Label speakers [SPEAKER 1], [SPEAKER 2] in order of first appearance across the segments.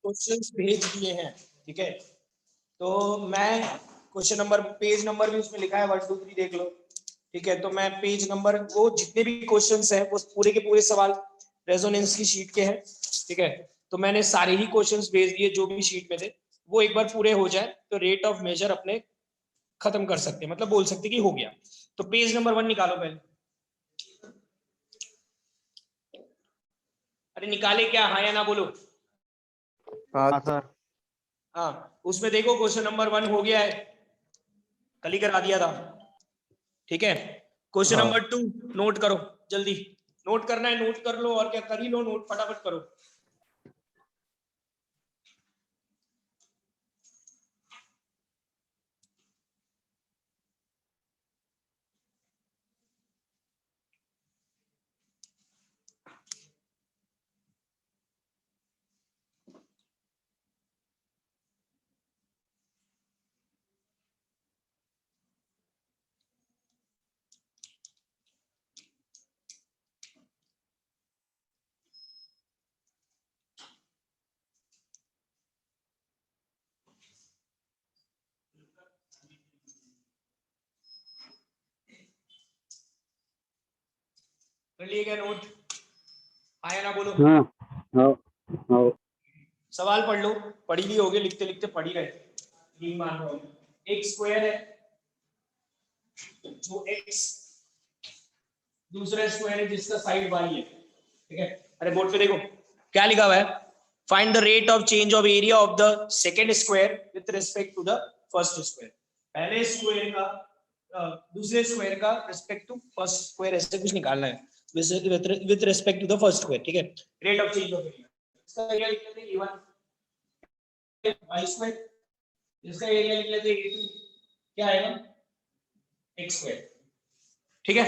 [SPEAKER 1] Questions भेज दिए हैं, ठीक है। तो मैं क्वेश्चन नंबर, पेज नंबर भी उसमें लिखा है 1 2 3 देख लो, ठीक है। तो मैं पेज नंबर, वो जितने भी क्वेश्चंस हैं वो पूरे के पूरे सवाल रेजोनेंस की शीट के हैं, ठीक है। तो मैंने सारे ही क्वेश्चंस भेज दिए जो भी शीट में थे, वो एक बार पूरे हो जाए तो रेट ऑफ मेजर अपने खत्म कर सकते हैं, मतलब बोल सकते कि हो गया। तो पेज नंबर 1 निकालो पहले। अरे निकाले क्या, हाँ या ना बोलो।
[SPEAKER 2] हाँ सर।
[SPEAKER 1] हाँ, उसमें देखो क्वेश्चन नंबर 1 हो गया है, कल ही करा दिया था, ठीक है। क्वेश्चन नंबर 2 नोट करो जल्दी, नोट करना है नोट कर लो, और क्या कर ही लो, नोट फटाफट करो। कर लिए क्या नोट, आया ना बोलो।
[SPEAKER 2] हाँ।
[SPEAKER 1] सवाल पढ़ लो, पढ़ी भी होगे, लिखते लिखते पढ़ी रहे, नहीं मान रहा हूं। एक स्क्वायर है जो x, दूसरा स्क्वायर है जिसका साइड y है, ठीक है। अरे बोर्ड पे देखो क्या लिखा हुआ है, find the rate of change of area of the second square with respect to the first square. पहले स्क्वायर का दूसरे स्क्वायर का रिस्पेक्ट टू फर्स्ट स्क्वायर, ऐसे कुछ निकालना है with respect to the first square, ठीक है। Rate of change of area, इसका एरिया लिख लेते हैं a1 y स्क्वायर, इसका एरिया लिख लेते हैं a2, क्या आएगा x स्क्वायर, ठीक है।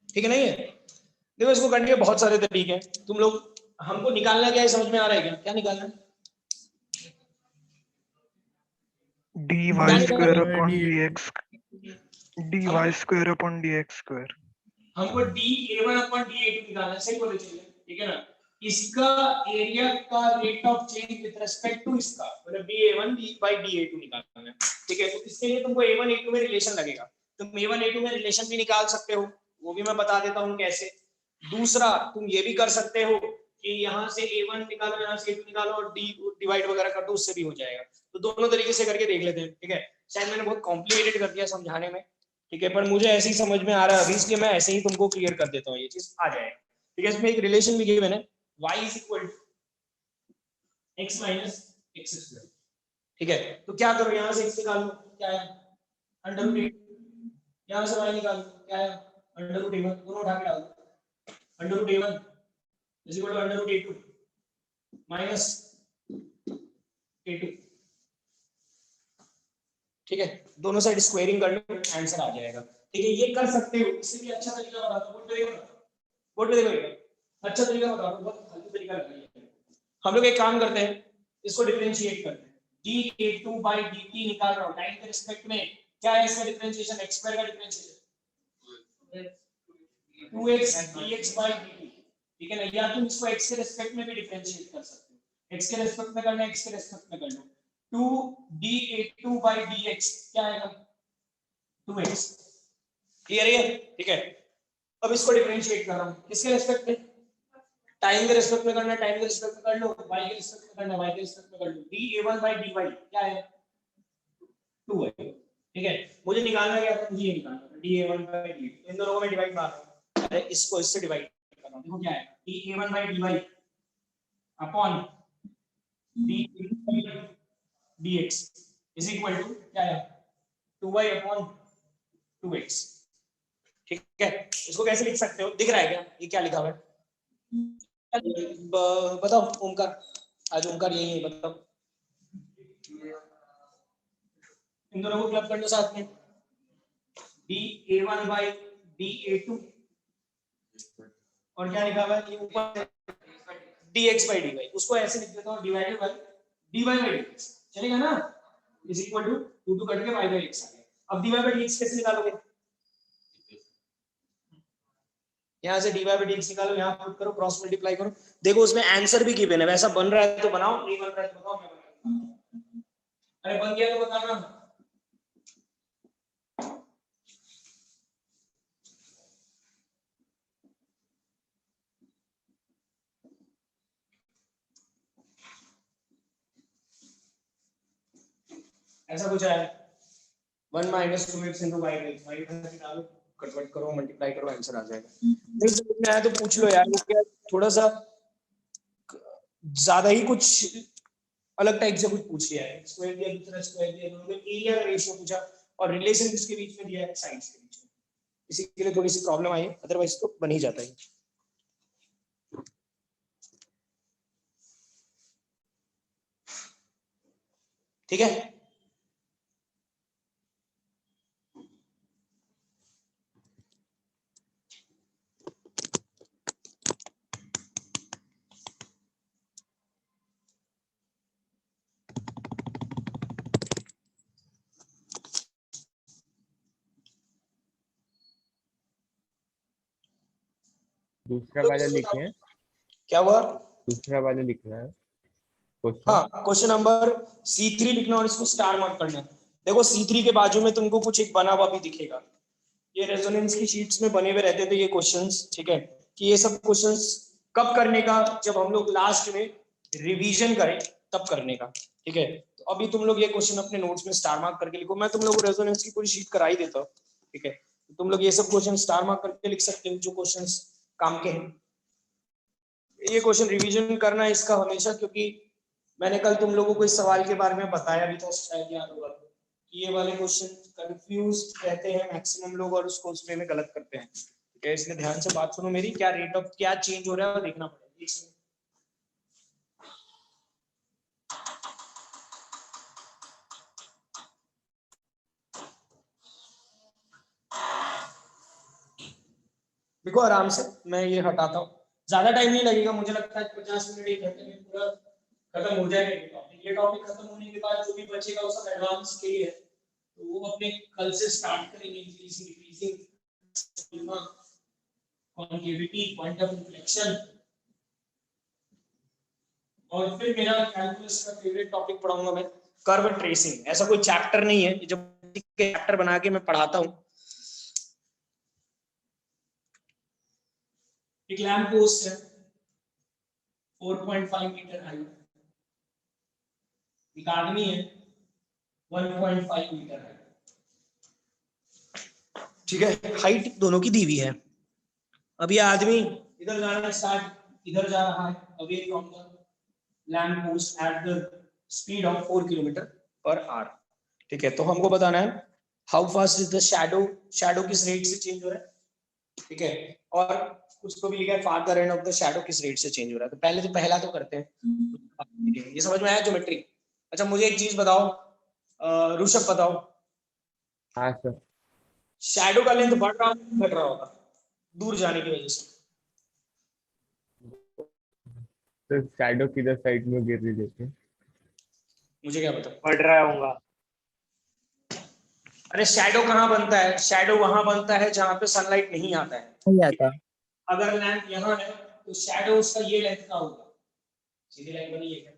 [SPEAKER 1] ठीक है नहीं है, देखो इसको करने के बहुत सारे तरीके हैं, तुम लोग, हमको निकालना क्या है समझ में आ रहा है क्या, क्या निकालना है?
[SPEAKER 2] dy square upon dx, dy square upon dx square।
[SPEAKER 1] हमको da1 upon da2 निकालना है, सही बोले चलिए, ठीक है ना। इसका एरिया का rate of change with respect to इसका, मतलब da1 by da2 निकालना है, ठीक है। तो इसके लिए तुमको a1 a2 में रिलेशन लगेगा, तुम a1 a2 में रिलेशन भी निकाल सकते हो, वो भी मैं बता देता हूँ कैसे। दूसरा तुम ये भी कर सकते हो कि यहाँ से a1 निकालो, यहाँ से a2 निकालो और d डिवाइड वगैरह कर दो, उससे भी हो जाएगा। तो दोनों तरीके से करके देख लेते हैं, ठीक है। शायद मैंने बहुत कॉम्प्लिकेटेड कर दिया समझाने में, ठीक है, पर मुझे ऐसे ही समझ में आ रहा है अभी, इसलिए मैं ऐसे ही तुमको क्लियर कर देता हूँ, ये चीज आ जाएगा, ठीक है। इसमें एक रिलेशन भी गिवन है, y is equal to x minus x square, ठीक है। तो क्या करो, यहाँ से x निकाल लो, क्या है अंडर रूट 8, यहाँ से y निकाल लो, क्या है अंडर रूट a1, दोनों उठा के डाल दो, under root a1 is equal to under root a2 minus a2, ठीक है। दोनों साइड स्क्वायरिंग कर लो, आंसर आ जाएगा, ठीक है। ये कर सकते हो, इससे भी अच्छा तरीका बता दो, बोर्ड पे देखो अच्छा तरीका बता दो, बहुत फालतू तरीका लग रही है। हम लोग एक काम करते हैं, इसको डिफरेंशिएट करते हैं, dA2 by dt निकाल रहा हूं टाइम के रिस्पेक्ट में, क्या है इसका डिफरेंशिएशन, x स्क्वायर का differentiation 2x dx by dt, ठीक है ना। या तुम इसको x के रिस्पेक्ट में भी डिफरेंशिएट कर सकते हो, x के रिस्पेक्ट में करना है x के रिस्पेक्ट में कर लो, 2dA2 by dx क्या आएगा 2x, क्लियर है, ठीक है। अब इसको डिफरेंशिएट कर रहा हूं किसके रिस्पेक्ट में, टाइम के रिस्पेक्ट में करना है टाइम के रिस्पेक्ट में कर लो, y के रिस्पेक्ट में करना है y के रिस्पेक्ट में कर लो, dA1 by dy क्या है 2 है, ठीक है। मुझे निकालना क्या था, मुझे ये निकालना था dA1 by dy, इन दोनों को मैं डिवाइड मार रहा हूं, अरे इसको इससे डिवाइड कर रहा हूं, देखो क्या है dA1 by dy upon dA2 by dx is equal to क्या है 2y अपॉन 2x, ठीक है। इसको कैसे लिख सकते हो, दिख रहा है क्या, ये क्या लिखा हुआ है बताओ ओमकार, आज ओमकार यही है, बताओ इन दोनों को क्लब कर लो साथ में, dA1 by dA2 और क्या लिखा हुआ है ये ऊपर dx by dy, उसको ऐसे लिख देता हूं divided by dy by dx, चलेगा ना, इज इक्वल टू 2 कट के y by x आ गया। अब dy by dx कैसे निकालोगे, यहाँ से dy by dx निकालो, यहाँ पुट करो, क्रॉस मल्टीप्लाई करो, देखो उसमें आंसर भी गिवन है, वैसा बन रहा है तो बनाओ, नहीं बन रहा है तो बताओ, मैं बनाऊंगा। अरे बन गया तो बताना। ऐसा कुछ है 1 माइनस 2x into y डालो, कन्वर्ट करो, मल्टीप्लाई करो, आंसर आ जाएगा। नहीं समझ में आया तो पूछ लो यार, क्या थोड़ा सा ज्यादा ही कुछ अलग टाइप से कुछ पूछ लिया है। स्क्वायर दिया, दूसरा स्क्वायर दिया, दोनों में एरिया का रेशियो पूछा और रिलेशन किसके बीच में दिया है, साइड्स के बीच में। इसी के लिए थोड़ी सी प्रॉब्लम आई है, अदरवाइज तो बन ही जाता है। ठीक है,
[SPEAKER 3] दूसरा वाला लिखे हैं,
[SPEAKER 1] क्या हुआ?
[SPEAKER 3] दूसरा वाला लिखना है क्वेश्चन।
[SPEAKER 1] हाँ, क्वेश्चन नंबर C3 लिखना और इसको स्टार मार्क करना है। देखो C3 के बाजू में तुमको कुछ एक बना हुआ भी दिखेगा, ये रेजोनेंस की शीट्स में बने हुए रहते थे ये क्वेश्चंस, ठीक है, कि ये सब क्वेश्चंस कब करने का, जब हम लोग लास्ट में रिवीजन करें तब करने का, ठीक है। तो अभी तुम लोग ये क्वेश्चन अपने नोट्स में स्टार मार्क करके लिखो, मैं तुम लोग को रेजोनेंस की पूरी शीट करा ही देता हूँ, ठीक है। तो तुम लोग ये सब क्वेश्चन स्टार मार्क करके लिख सकते हो जो क्वेश्चंस काम के हैं। ये क्वेश्चन रिवीजन करना है इसका हमेशा, क्योंकि मैंने कल तुम लोगों को इस सवाल के बारे में बताया भी था, शायद याद होगा कि ये वाले क्वेश्चन कंफ्यूज रहते हैं मैक्सिमम लोग और उसको उसमें में गलत करते हैं, ठीक है। इसलिए ध्यान से बात सुनो मेरी, क्या रेट ऑफ क्या चेंज हो रहा है वो देखना पड़ेगा। देखो आराम से मैं ये हटाता हूँ, ज्यादा टाइम नहीं लगेगा, मुझे लगता है 50 मिनट 1 घंटे में पूरा खत्म हो जाएगा ये टॉपिक। ये टॉपिक खत्म होने के बाद जो भी बचेगा वो सब एडवांस के लिए है, तो वो अपने कल से स्टार्ट करेंगे। Increasing decreasing, concavity, quantum inflection, और फिर मेरा कैलकुलस का फेवरेट टॉपिक पढ़ाऊंगा मैं, कर्व ट्रेसिंग। ऐसा कोई चैप्टर नहीं है जब चैप्टर बना के मैं पढ़ाता हूँ। एक लैंप पोस्ट है 4.5 मीटर हाइट, एक आदमी है 1.5 मीटर हाइट, ठीक है, हाइट दोनों की दी हुई है। अब ये आदमी इधर जाना स्टार्ट, इधर जा रहा है away from the lamp post at the speed of 4 kilometre per hour, ठीक है। तो हमको बताना है how fast is the shadow, shadow किस रेट से चेंज हो रहा है, ठीक है, और उसको भी लिखा है father end of the shadow किस रेट से चेंज हो रहा है। तो पहले तो पहला तो करते हैं, ये समझ में आया ज्योमेट्री। अच्छा मुझे एक चीज बताओ, ऋषभ बताओ,
[SPEAKER 3] हाँ सर।
[SPEAKER 1] शैडो का लेंथ बढ़ रहा होगा घट रहा होगा दूर जाने की वजह से?
[SPEAKER 3] तो शैडो किधर साइड में गिर रही देखे,
[SPEAKER 1] मुझे क्या पता।
[SPEAKER 2] बढ़ रहा होगा।
[SPEAKER 1] अरे शैडो कहाँ बनता है? शैडो वहां बनता है जहां पे सनलाइट नहीं आता है,
[SPEAKER 2] नहीं आता।
[SPEAKER 1] अगर लैंप यहाँ है तो शैडो उसका ये लेंथ का होगा, सीधी लाइन बनी है क्या?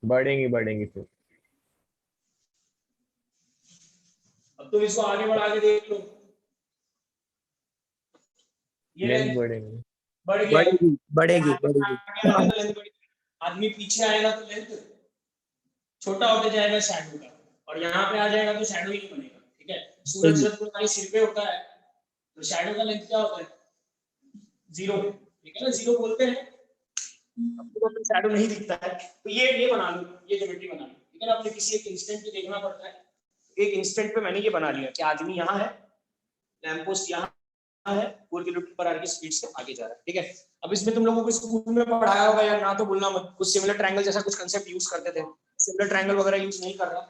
[SPEAKER 3] बढ़ेंगी बढ़ेंगी फिर।
[SPEAKER 1] अब तुम इसको आगे बढ़ा के देख लो, ये
[SPEAKER 3] लेंथ
[SPEAKER 1] लेंथ
[SPEAKER 3] बढ़ेंगी।
[SPEAKER 1] बढ़ गया,
[SPEAKER 2] बढ़ेगी
[SPEAKER 1] आगे आएगा तो लेंथ बढ़ेगी, आदमी पीछे आएगा तो लेंथ छोटा होते जाएगा शैडो का, और यहाँ पे आ जाएगा तो शैडो ही नहीं बनेगा, ठीक है। सूरज जब तुम्हारे सिर पे होता है तो शैडो का लेंथ क्या होता है? 0, ठीक है ना, 0 बोलते हैं। आपको तो शैडो नहीं दिखता है तो ये बना लो, ये ज्योमेट्री बना लो, ठीक है ना। अपने किसी एक इंस्टेंट पे देखना पड़ता है, एक इंस्टेंट पे मैंने ये बना लिया कि आदमी यहाँ है, लैंप पोस्ट यहाँ है, 4 किलोमीटर पर आवर की स्पीड से आगे जा रहा है, ठीक है। अब इसमें तुम लोगों को स्कूल में पढ़ाया होगा या ना, तो बोलना मत, कुछ सिमिलर ट्रायंगल जैसा कुछ कांसेप्ट यूज करते थे। सिमिलर ट्रायंगल वगैरह यूज नहीं कर रहा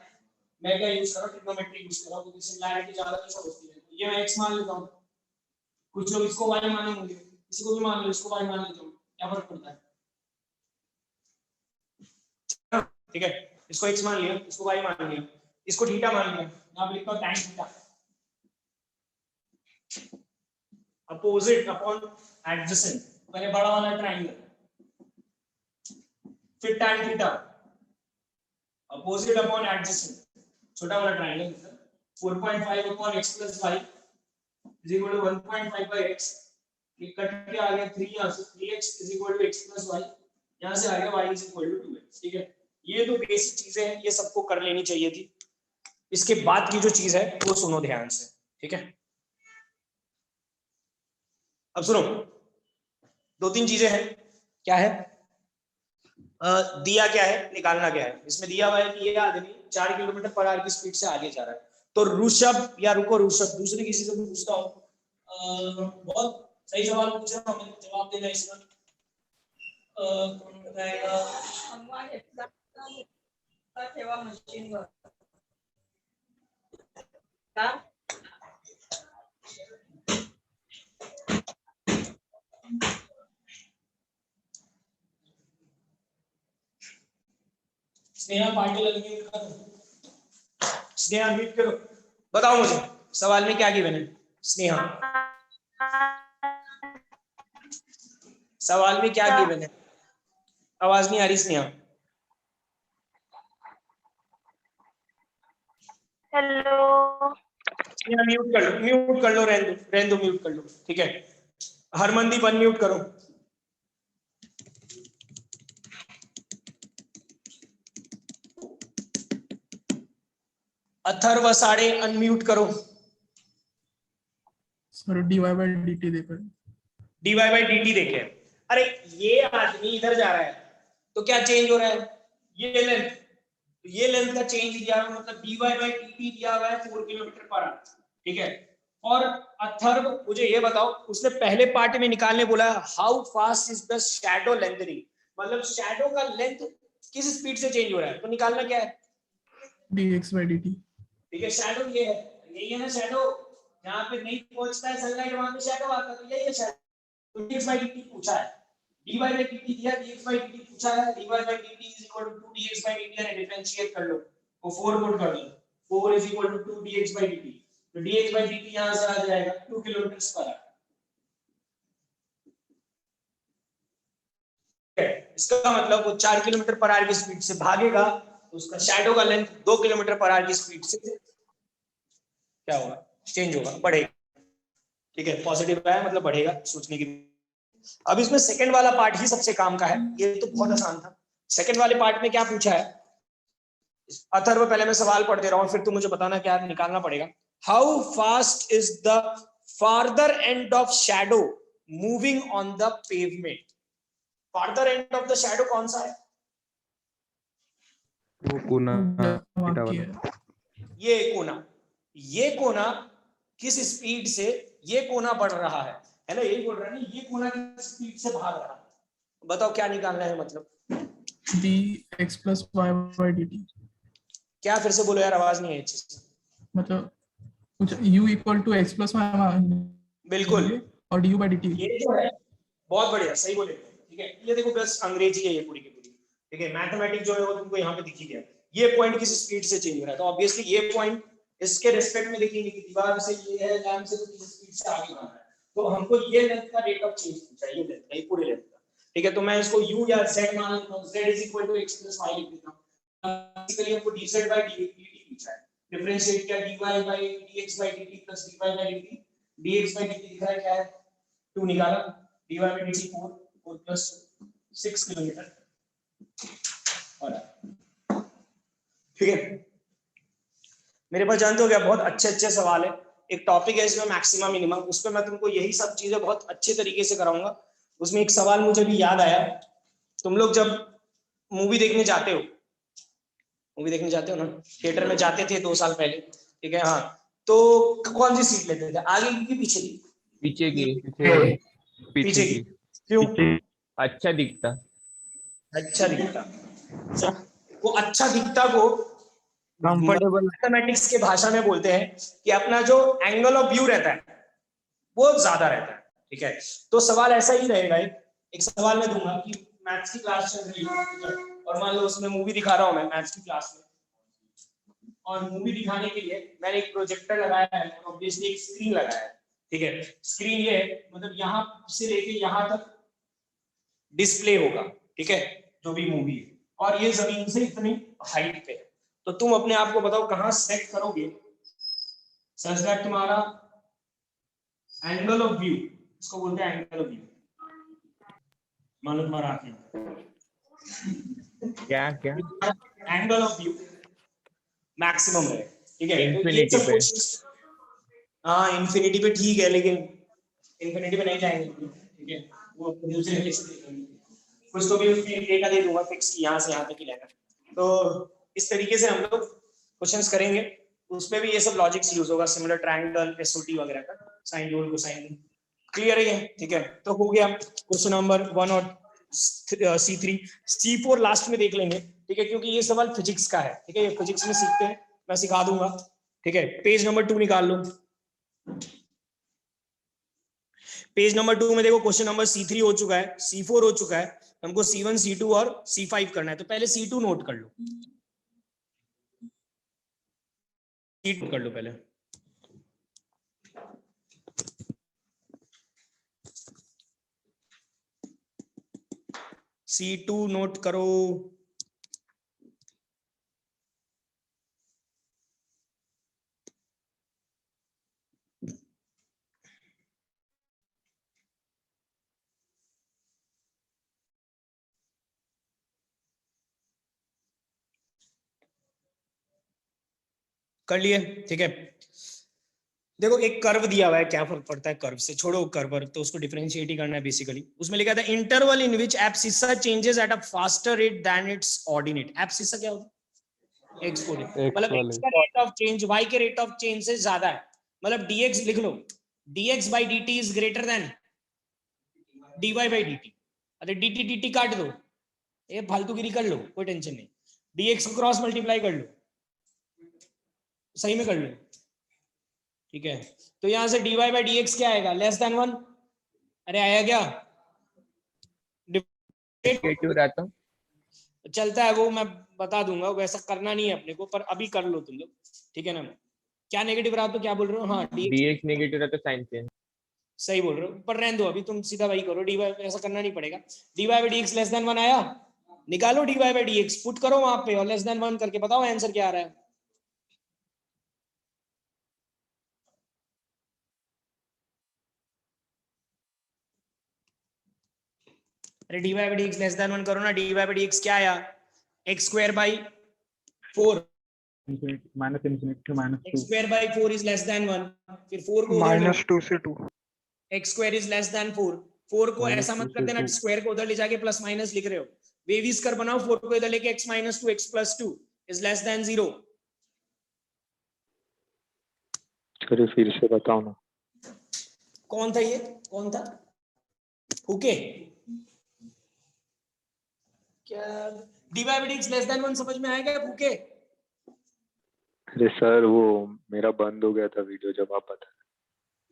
[SPEAKER 1] मैं, क्या यूज कर रहा हूँ, ट्रिग्नोमेट्री यूज कर रहा हूँ, क्योंकि सिमिलरिटी ज्यादा कैसे होती है। ये मैं x मान लेता हूँ, कुछ लोग इसको y माने होंगे, किसी को भी मान लो, इसको y मान लेता हूँ, क्या फर्क पड़ता है, ठीक है। इसको x मान लिया, इसको y मान लिया, इसको थीटा मान लिया, यहाँ पे लिखता हूँ tan theta. Opposite upon adjacent, पहले बड़ा वाला ट्रायंगल, फिर tan theta opposite upon adjacent, छोटा वाला triangle 4.5 upon x plus y is equal to 1.5 by x, ये कट के आ गया 3 यहाँ से 3x is equal to x plus y, यहाँ से आ गया y is equal to 2x। ठीक है, ये तो बेसिक चीजें हैं, ये सबको कर लेनी चाहिए थी। इसके बाद की जो चीज है वो सुनो ध्यान से, ठीक है। अब सुनो, दो तीन चीजें हैं। क्या है? दिया क्या है, निकालना क्या है। इसमें दिया हुआ है कि ये आदमी 4 किलोमीटर पर आवर की स्पीड से आगे जा रहा है। तो ऋषभ या रुको ऋषभ, दूसरे किसी से पूछता हूँ, बहुत सही सवाल पूछा, हमें जवाब देना इसका। कौन बताएगा? स्नेहा पाटिल अनम्यूट करो, स्नेहा म्यूट करो, बताओ मुझे सवाल में क्या गिवन है। स्नेहा, सवाल में क्या गिवन है? आवाज नहीं आ रही स्नेहा।
[SPEAKER 4] हेलो,
[SPEAKER 1] स्नेहा म्यूट कर लो, म्यूट कर लो, रहने दो म्यूट कर लो, ठीक है। हरमनदीप अनम्यूट करो। अथर्व साड़े अनम्यूट करो।
[SPEAKER 5] सर dy/dt देखो,
[SPEAKER 1] dy/dt देखे। अरे ये आदमी इधर जा रहा है तो क्या चेंज हो रहा है? ये लेंथ का चेंज दिया हुआ, मतलब dy/dt दिया हुआ है 4 किलोमीटर पर आवर, ठीक है। और अथर्व मुझे ये बताओ, उसने पहले पार्ट में निकालने बोला how fast is the shadow lengthening, मतलब शैडो का लेंथ किस स्पीड से चेंज हो रहा है, तो निकालना क्या है?
[SPEAKER 5] dx/dt।
[SPEAKER 1] ठीक है, शैडो ये है, यही है ना शैडो, यहाँ पे नहीं पहुंचता है सनलाइट, वहां पे शैडो आता है, तो यही है शैडो। dx/dt पूछा है, dy/dt दिया, dx/dt पूछा है, dy/dt is equal to 2dx/dt है, डिफरेंशिएट कर लो, वो 4 पुट कर दो, 4 is equal to 2dx/dt, तो dx/dt यहां से आ जाएगा 2 किलोमीटर पर आवर। इसका मतलब वो 4 किलोमीटर पर आवर की स्पीड से भागेगा, तो उसका शैडो का लेंथ 2 किलोमीटर पर आवर की स्पीड से क्या होगा? चेंज होगा, बढ़ेगा। ठीक है, पॉजिटिव है मतलब बढ़ेगा, सोचने की। अब इसमें सेकंड वाला पार्ट ही सबसे काम का है, ये तो बहुत आसान था। सेकंड वाले पार्ट में क्या पूछा है? अथर्व पहले मैं सवाल पढ़ दे रहा हूं, फिर तुम मुझे बताना क्या निकालना पड़ेगा। How fast is the farther end of shadow moving on the pavement? Farther end of the shadow कौन सा है?
[SPEAKER 3] वो कोना थीटा
[SPEAKER 5] वाक्य
[SPEAKER 3] वाला।
[SPEAKER 1] ये कोना किस स्पीड से ये कोना बढ़ रहा है ना, यही बोल रहा है ना, ये कोना किस स्पीड से भाग रहा है, बताओ क्या निकालना है? मतलब
[SPEAKER 5] dx plus y/dt,
[SPEAKER 1] क्या? फिर से बोलो यार, आवाज नहीं है अच्छे से।
[SPEAKER 5] मतलब कुछ u equal to x plus y,
[SPEAKER 1] बिल्कुल,
[SPEAKER 5] और du/dt।
[SPEAKER 1] ये जो है बहुत बढ़िया, सही बोले, ठीक है। ये देखो बस अंग्रेजी है ये पूरी की पूरी, ठीक है। मैथमेटिक्स जो है वो तुमको यहाँ पे दिख ही गया। ये पॉइंट किस स्पीड से चेंज हो रहा है, तो ऑब्वियसली ये पॉइंट इसके रिस्पेक्ट में देखेंगे कि दीवार से ये है, लैंप से तो किस स्पीड से आगे बढ़ रहा है, तो हमको ये लेंथ का रेट ऑफ चेंज पूछा है, ये लेंथ का, ये पूरे लेंथ का, ठीक है। तो मैं इसको u या z मान लेता हूं, z is equal to x plus y लिख देता हूं। बेसिकली हमको dz/dt पूछा है, डिफरेंशिएट किया dy/dx/dt प्लस dy/dt, dx/dt दिख रहा है क्या है? 2 निकाला, dy/dt 4 प्लस 6 किलोमीटर, और ठीक है। मेरे पास जानते हो क्या, बहुत अच्छे अच्छे सवाल है। एक टॉपिक है इसमें मैक्सिमम मिनिमम, उस पर मैं तुमको यही सब चीजें बहुत अच्छे तरीके से कराऊंगा। उसमें एक सवाल मुझे भी याद आया, तुम लोग जब मूवी देखने जाते हो, ना, थिएटर में जाते थे 2 साल पहले, ठीक है, हाँ, तो कौन सी सीट लेते थे, आगे की पीछे की?
[SPEAKER 3] पीछे की।
[SPEAKER 1] पीछे की। क्यों?
[SPEAKER 3] अच्छा दिखता।
[SPEAKER 1] अच्छा दिखता। वो अच्छा दिखता को
[SPEAKER 2] कंफर्टेबल।
[SPEAKER 1] मैथमेटिक्स के भाषा में बोलते हैं कि अपना जो एंगल ऑफ व्यू रहता है वो ज्यादा रहता है, ठीक है। तो सवाल ऐसा ही रहेगा, एक सवाल मैं दूंगा कि मैथ्स की क्लास चल रही है और मान लो उसमें मूवी दिखा रहा हूं मैं मैथ्स की क्लास में, और मूवी दिखाने के लिए मैंने एक प्रोजेक्टर लगाया है, ऑब्वियसली एक स्क्रीन लगाया है, ठीक है, स्क्रीन ये है, मतलब यहाँ से लेके यहाँ तक डिस्प्ले होगा, ठीक है, जो भी मूवी है, और ये जमीन से इतनी हाइट पे है। तो तुम अपने आप को बताओ कहाँ सेट करोगे सच दैट तुम्हारा एंगल ऑफ व्यू, इसको बोलते हैं एंगल ऑफ व्यू, मान लो तुम्हारा आंखें,
[SPEAKER 3] क्या क्या
[SPEAKER 1] एंगल ऑफ व्यू मैक्सिमम है, ठीक है। तो ये
[SPEAKER 3] Infinity
[SPEAKER 1] सब
[SPEAKER 3] पे।
[SPEAKER 1] कुछ, हाँ इन्फिनिटी पे ठीक है, लेकिन इन्फिनिटी पे नहीं जाएंगे, ठीक है, वो दूसरे प्लेस पे देखेंगे। कुछ तो भी उसमें डेटा दे दूंगा फिक्स की यहाँ से यहाँ तक ही लेना। तो इस तरीके से हम लोग क्वेश्चंस करेंगे, उसमें भी ये सब लॉजिक्स यूज होगा, सिमिलर ट्रायंगल, एसओटी वगैरह का, sine rule cosine rule, clear है, ठीक है। तो हो गया क्वेश्चन नंबर 1 और C3, C4 लास्ट में देख लेंगे, ठीक है, क्योंकि ये सवाल फिजिक्स का है, ठीक है, ये फिजिक्स में सीखते हैं, मैं सिखा दूंगा, ठीक है। पेज नंबर 2 निकाल लो। पेज नंबर 2 में देखो क्वेश्चन नंबर C3 हो चुका है, C4 हो चुका है, हमको C1, C2 और C5 करना है। तो पहले C2 नोट कर लो, C2 कर लो पहले। C2 नोट करो। कर लिए, ठीक है। देखो एक कर्व दिया हुआ है, क्या फर्क पड़ता है कर्व से, छोड़ो कर्व, तो उसको डिफरेंशिएट ही करना है बेसिकली। उसमें लिखा था interval in which abscissa changes at a faster rate than its ordinate. Abscissa क्या होता है? एक्सपोनेंट, मतलब x का रेट ऑफ चेंज y के रेट ऑफ चेंज से ज्यादा है, मतलब dx लिख लो, dx by dt is greater than dy by dt। अरे dt dt काट दो, ये फालतूगिरी कर लो, कोई टेंशन नहीं, dx को क्रॉस मल्टीप्लाई कर लो, सही में कर लो, ठीक है। तो यहां से dy by dx क्या आएगा, लेस देन 1। अरे आया क्या,
[SPEAKER 3] नेगेटिव रहता हूँ।
[SPEAKER 1] चलता है वो, मैं बता दूंगा, वैसा करना नहीं है अपने को, पर अभी कर लो तुम लोग, ठीक है ना। क्या नेगेटिव रहा तो क्या बोल रहे हो, हाँ
[SPEAKER 3] dx नेगेटिव रहता साइन चेंज।
[SPEAKER 1] सही बोल रहे हो, पर रहने दो, अभी तुम सीधा वही करो, dy ऐसा करना नहीं पड़ेगा। dy by dx less than 1 आया, निकालो dy by dx, पुट करो वहां पे और लेस देन 1 करके बताओ आंसर क्या आ रहा है। अरे dy by dx less than 1 करो ना, dy by dx क्या आया, x square by 4,
[SPEAKER 2] minus infinity to minus
[SPEAKER 1] x square by 4 is less than 1, फिर 4 को उधर ले,
[SPEAKER 2] -2 से 2
[SPEAKER 1] x square is less than 4, 4 को ऐसा मत कर देना स्क्वायर को उधर ले जाके प्लस माइनस लिख रहे हो, वेविस कर बनाओ, 4 को इधर लेके x minus 2 x plus 2 is less than 0।
[SPEAKER 2] चलिए फिर से बताओ ना।
[SPEAKER 1] कौन था ये, कौन था, ओके क्या, dy by dx less than 1 समझ में आएगा ओके।
[SPEAKER 2] अरे सर वो मेरा बंद हो गया था वीडियो जब आप बता।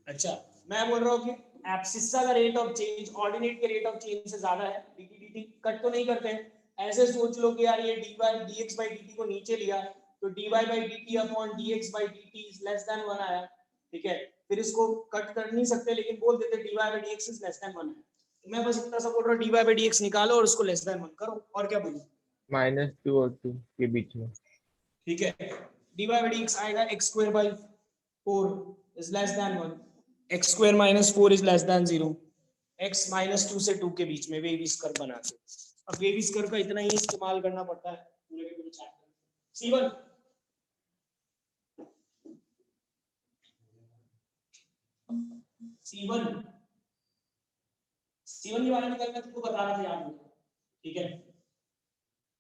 [SPEAKER 1] अच्छा मैं बोल रहा हूँ कि एब्सिसा का रेट ऑफ चेंज ऑर्डिनेट के रेट ऑफ चेंज से ज्यादा है, dt dt कट तो नहीं करते हैं, ऐसे सोच लो कि यार ये dx by dt को नीचे लिया तो dy by dt upon dx by dt is less than 1 आया, ठीक है, फिर इसको कट कर नहीं सकते लेकिन बोल देते dy by dx is less than 1 है। मैं बस इतना सा बोल रहा हूँ, dy by dx निकालो और उसको लेस देन 1 करो, और क्या बोलूं,
[SPEAKER 3] -2 और 2 के बीच में,
[SPEAKER 1] ठीक है। dy by dx आएगा x square by 4 is less than 1, x square minus 4 is less than 0, x minus 2 से 2 के बीच में वेविस कर्व बनाते। अब वेविस कर्व का इतना ही इस्तेमाल करना पड़ता है पूरे के पूरे चैप्टर। C1 C1 C1 के बारे में कल मैं तुमको बता रहा था, याद हो, ठीक है,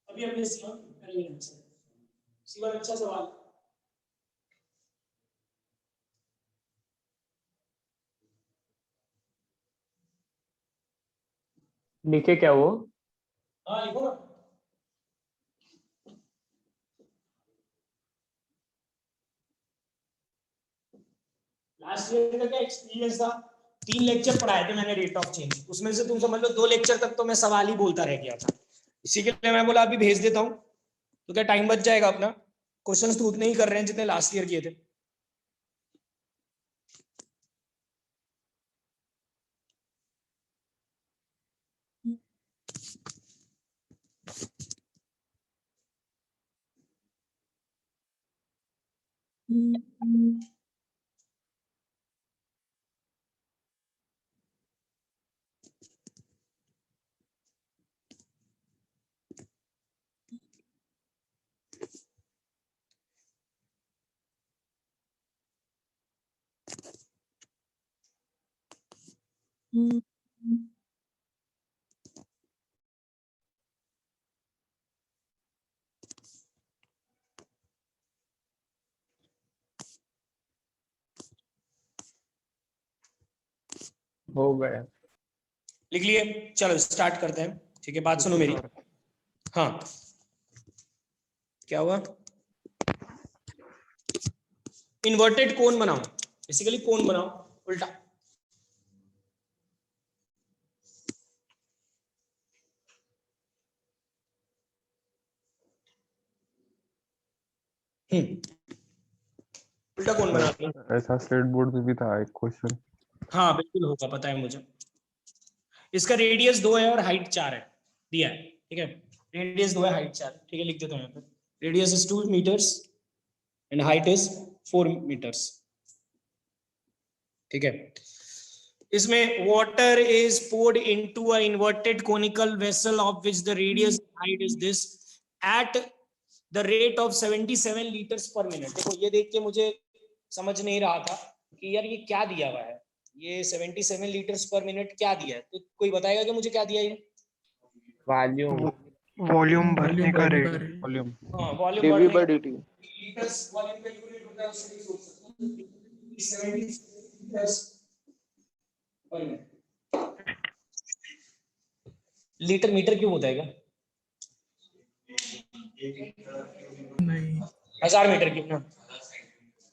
[SPEAKER 1] अभी अपने C1 करेंगे आंसर। C1 अच्छा सवाल,
[SPEAKER 3] लिखे क्या वो,
[SPEAKER 1] हाँ लिखो ना, लास्ट ईयर का क्या एक्सपीरियंस था, 3 लेक्चर पढ़ाए थे मैंने रेट ऑफ चेंज, उसमें से तुम समझ लो 2 लेक्चर तक तो मैं सवाल ही बोलता रह गया था, इसी के लिए मैं बोला अभी भेज देता हूँ, तो क्या टाइम बच जाएगा अपना, क्वेश्चंस तो उतने ही कर रहे हैं जितने लास्ट ईयर किए थे।
[SPEAKER 3] हो गया।
[SPEAKER 1] लिख लिए? चलो स्टार्ट करते हैं। ठीक है, बात सुनो मेरी। हाँ, क्या हुआ? इन्वर्टेड कोन बनाओ, बेसिकली कोन बनाओ उल्टा। उल्टा कोन बना लो।
[SPEAKER 3] ऐसा स्टेट बोर्ड में भी था एक क्वेश्चन।
[SPEAKER 1] हाँ बिल्कुल होगा, पता है मुझे। इसका रेडियस 2 है और हाइट 4 है, दिया है। ठीक है, रेडियस 2 है, हाइट 4 है। ठीक है, लिख देता हूँ यहाँ पे। Radius is 2 metres and height is 4 metres. ठीक है, इसमें water is poured into a inverted conical vessel of which the radius and height is this at the rate of 77 liters per minute। देखो ये देख के मुझे समझ नहीं रहा था कि यार ये क्या दिया हुआ है, ये 77 लीटर्स पर मिनट क्या दिया है? तो कोई बताएगा कि मुझे क्या दिया ये?
[SPEAKER 3] वॉल्यूम
[SPEAKER 6] वॉल्यूम भरने का रेट।
[SPEAKER 2] वॉल्यूम
[SPEAKER 1] हाँ, वॉल्यूम बढ़ने का
[SPEAKER 2] dV/dt।
[SPEAKER 1] लीटर्स वॉल्यूम का यूनिट होता है, उससे नहीं सोच सकते। 70 लीटर्स पर मिनट। लीटर मीटर क्यूब होता है क्या?
[SPEAKER 5] नहीं,
[SPEAKER 1] 1000 मीटर क्यूब ना,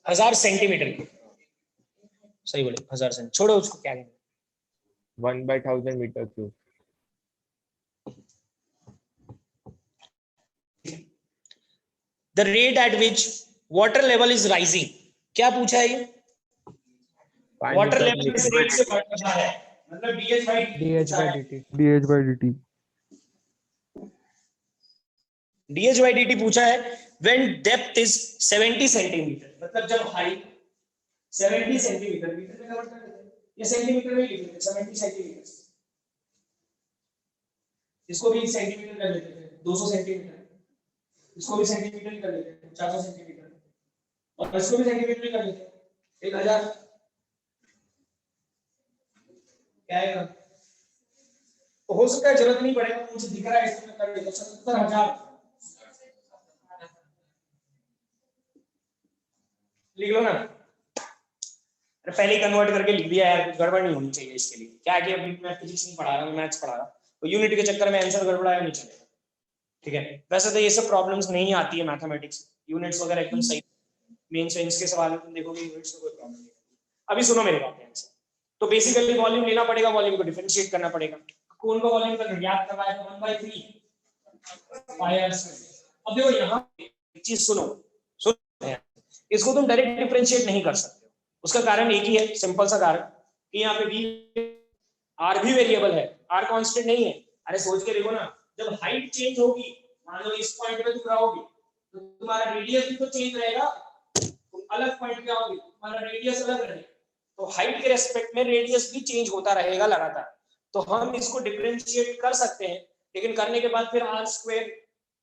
[SPEAKER 1] 1000 सेंटीमीटर क्यूब। सही बोले, 1000 सेंट। छोड़ो उसको, क्या कहते हैं।
[SPEAKER 3] 1/1000 metre cube.
[SPEAKER 1] The rate at which water level is rising। क्या पूछा है ये?
[SPEAKER 3] पानी
[SPEAKER 1] वाटर
[SPEAKER 3] का
[SPEAKER 1] लेवल किस रेट से बढ़ रहा है, मतलब
[SPEAKER 6] dH/dt।
[SPEAKER 1] dH/dt पूछा है। When depth is 70 सेंटीमीटर, मतलब जब हाइट 70 सेंटीमीटर, मीटर में कन्वर्ट कर देते हैं, ये सेंटीमीटर में ही लिख देते हैं, 70 सेंटीमीटर। इसको भी सेंटीमीटर कर लेते हैं, 200 सेंटीमीटर। इसको भी सेंटीमीटर ही कर लेते हैं, 400 सेंटीमीटर। और इसको भी सेंटीमीटर ही कर लेते हैं, 1000। क्या आएगा? तो हो सकता है जरूरत नहीं पड़ेगा, मुझे दिख रहा है इसमें कर देता 70000। लिख लो ना, अरे पहले कन्वर्ट करके लिख दिया यार, कुछ गड़बड़ नहीं होनी चाहिए इसके लिए। क्या है कि अभी मैं फिजिक्स नहीं पढ़ा रहा हूँ, मैथ्स पढ़ा रहा हूँ, तो यूनिट के चक्कर में आंसर गड़बड़ाया नहीं चलेगा। ठीक है, वैसे तो ये सब प्रॉब्लम्स नहीं आती है मैथमेटिक्स, यूनिट्स वगैरह एकदम सही। मेंस वेंस के सवाल में तुम देखोगे यूनिट्स में कोई प्रॉब्लम नहीं। अभी सुनो मेरी बात ध्यान से। तो बेसिकली वॉल्यूम लेना पड़ेगा, वॉल्यूम को डिफरेंशिएट करना पड़ेगा। कौन का वॉल्यूम का ज्ञात करना है, तो 1/3 पाई r स्क्वायर। अब देखो यहाँ एक चीज सुनो, इसको तुम डायरेक्ट डिफरेंशिएट नहीं कर सकते। उसका कारण एक ही है, सिंपल सा कारण, कि यहाँ पे v r भी वेरिएबल है, r कांस्टेंट नहीं है। अरे सोच के देखो ना, जब हाइट चेंज होगी, मान लो इस पॉइंट पे तुम रहोगे, तो तुम्हारा रेडियस भी तो चेंज रहेगा। तुम अलग पॉइंट पे आओगे, तुम्हारा रेडियस अलग रहेगा, तो हाइट के रेस्पेक्ट में रेडियस भी चेंज होता रहेगा लगातार। तो हम इसको डिफरेंशिएट कर सकते हैं, लेकिन करने के बाद फिर r स्क्वायर,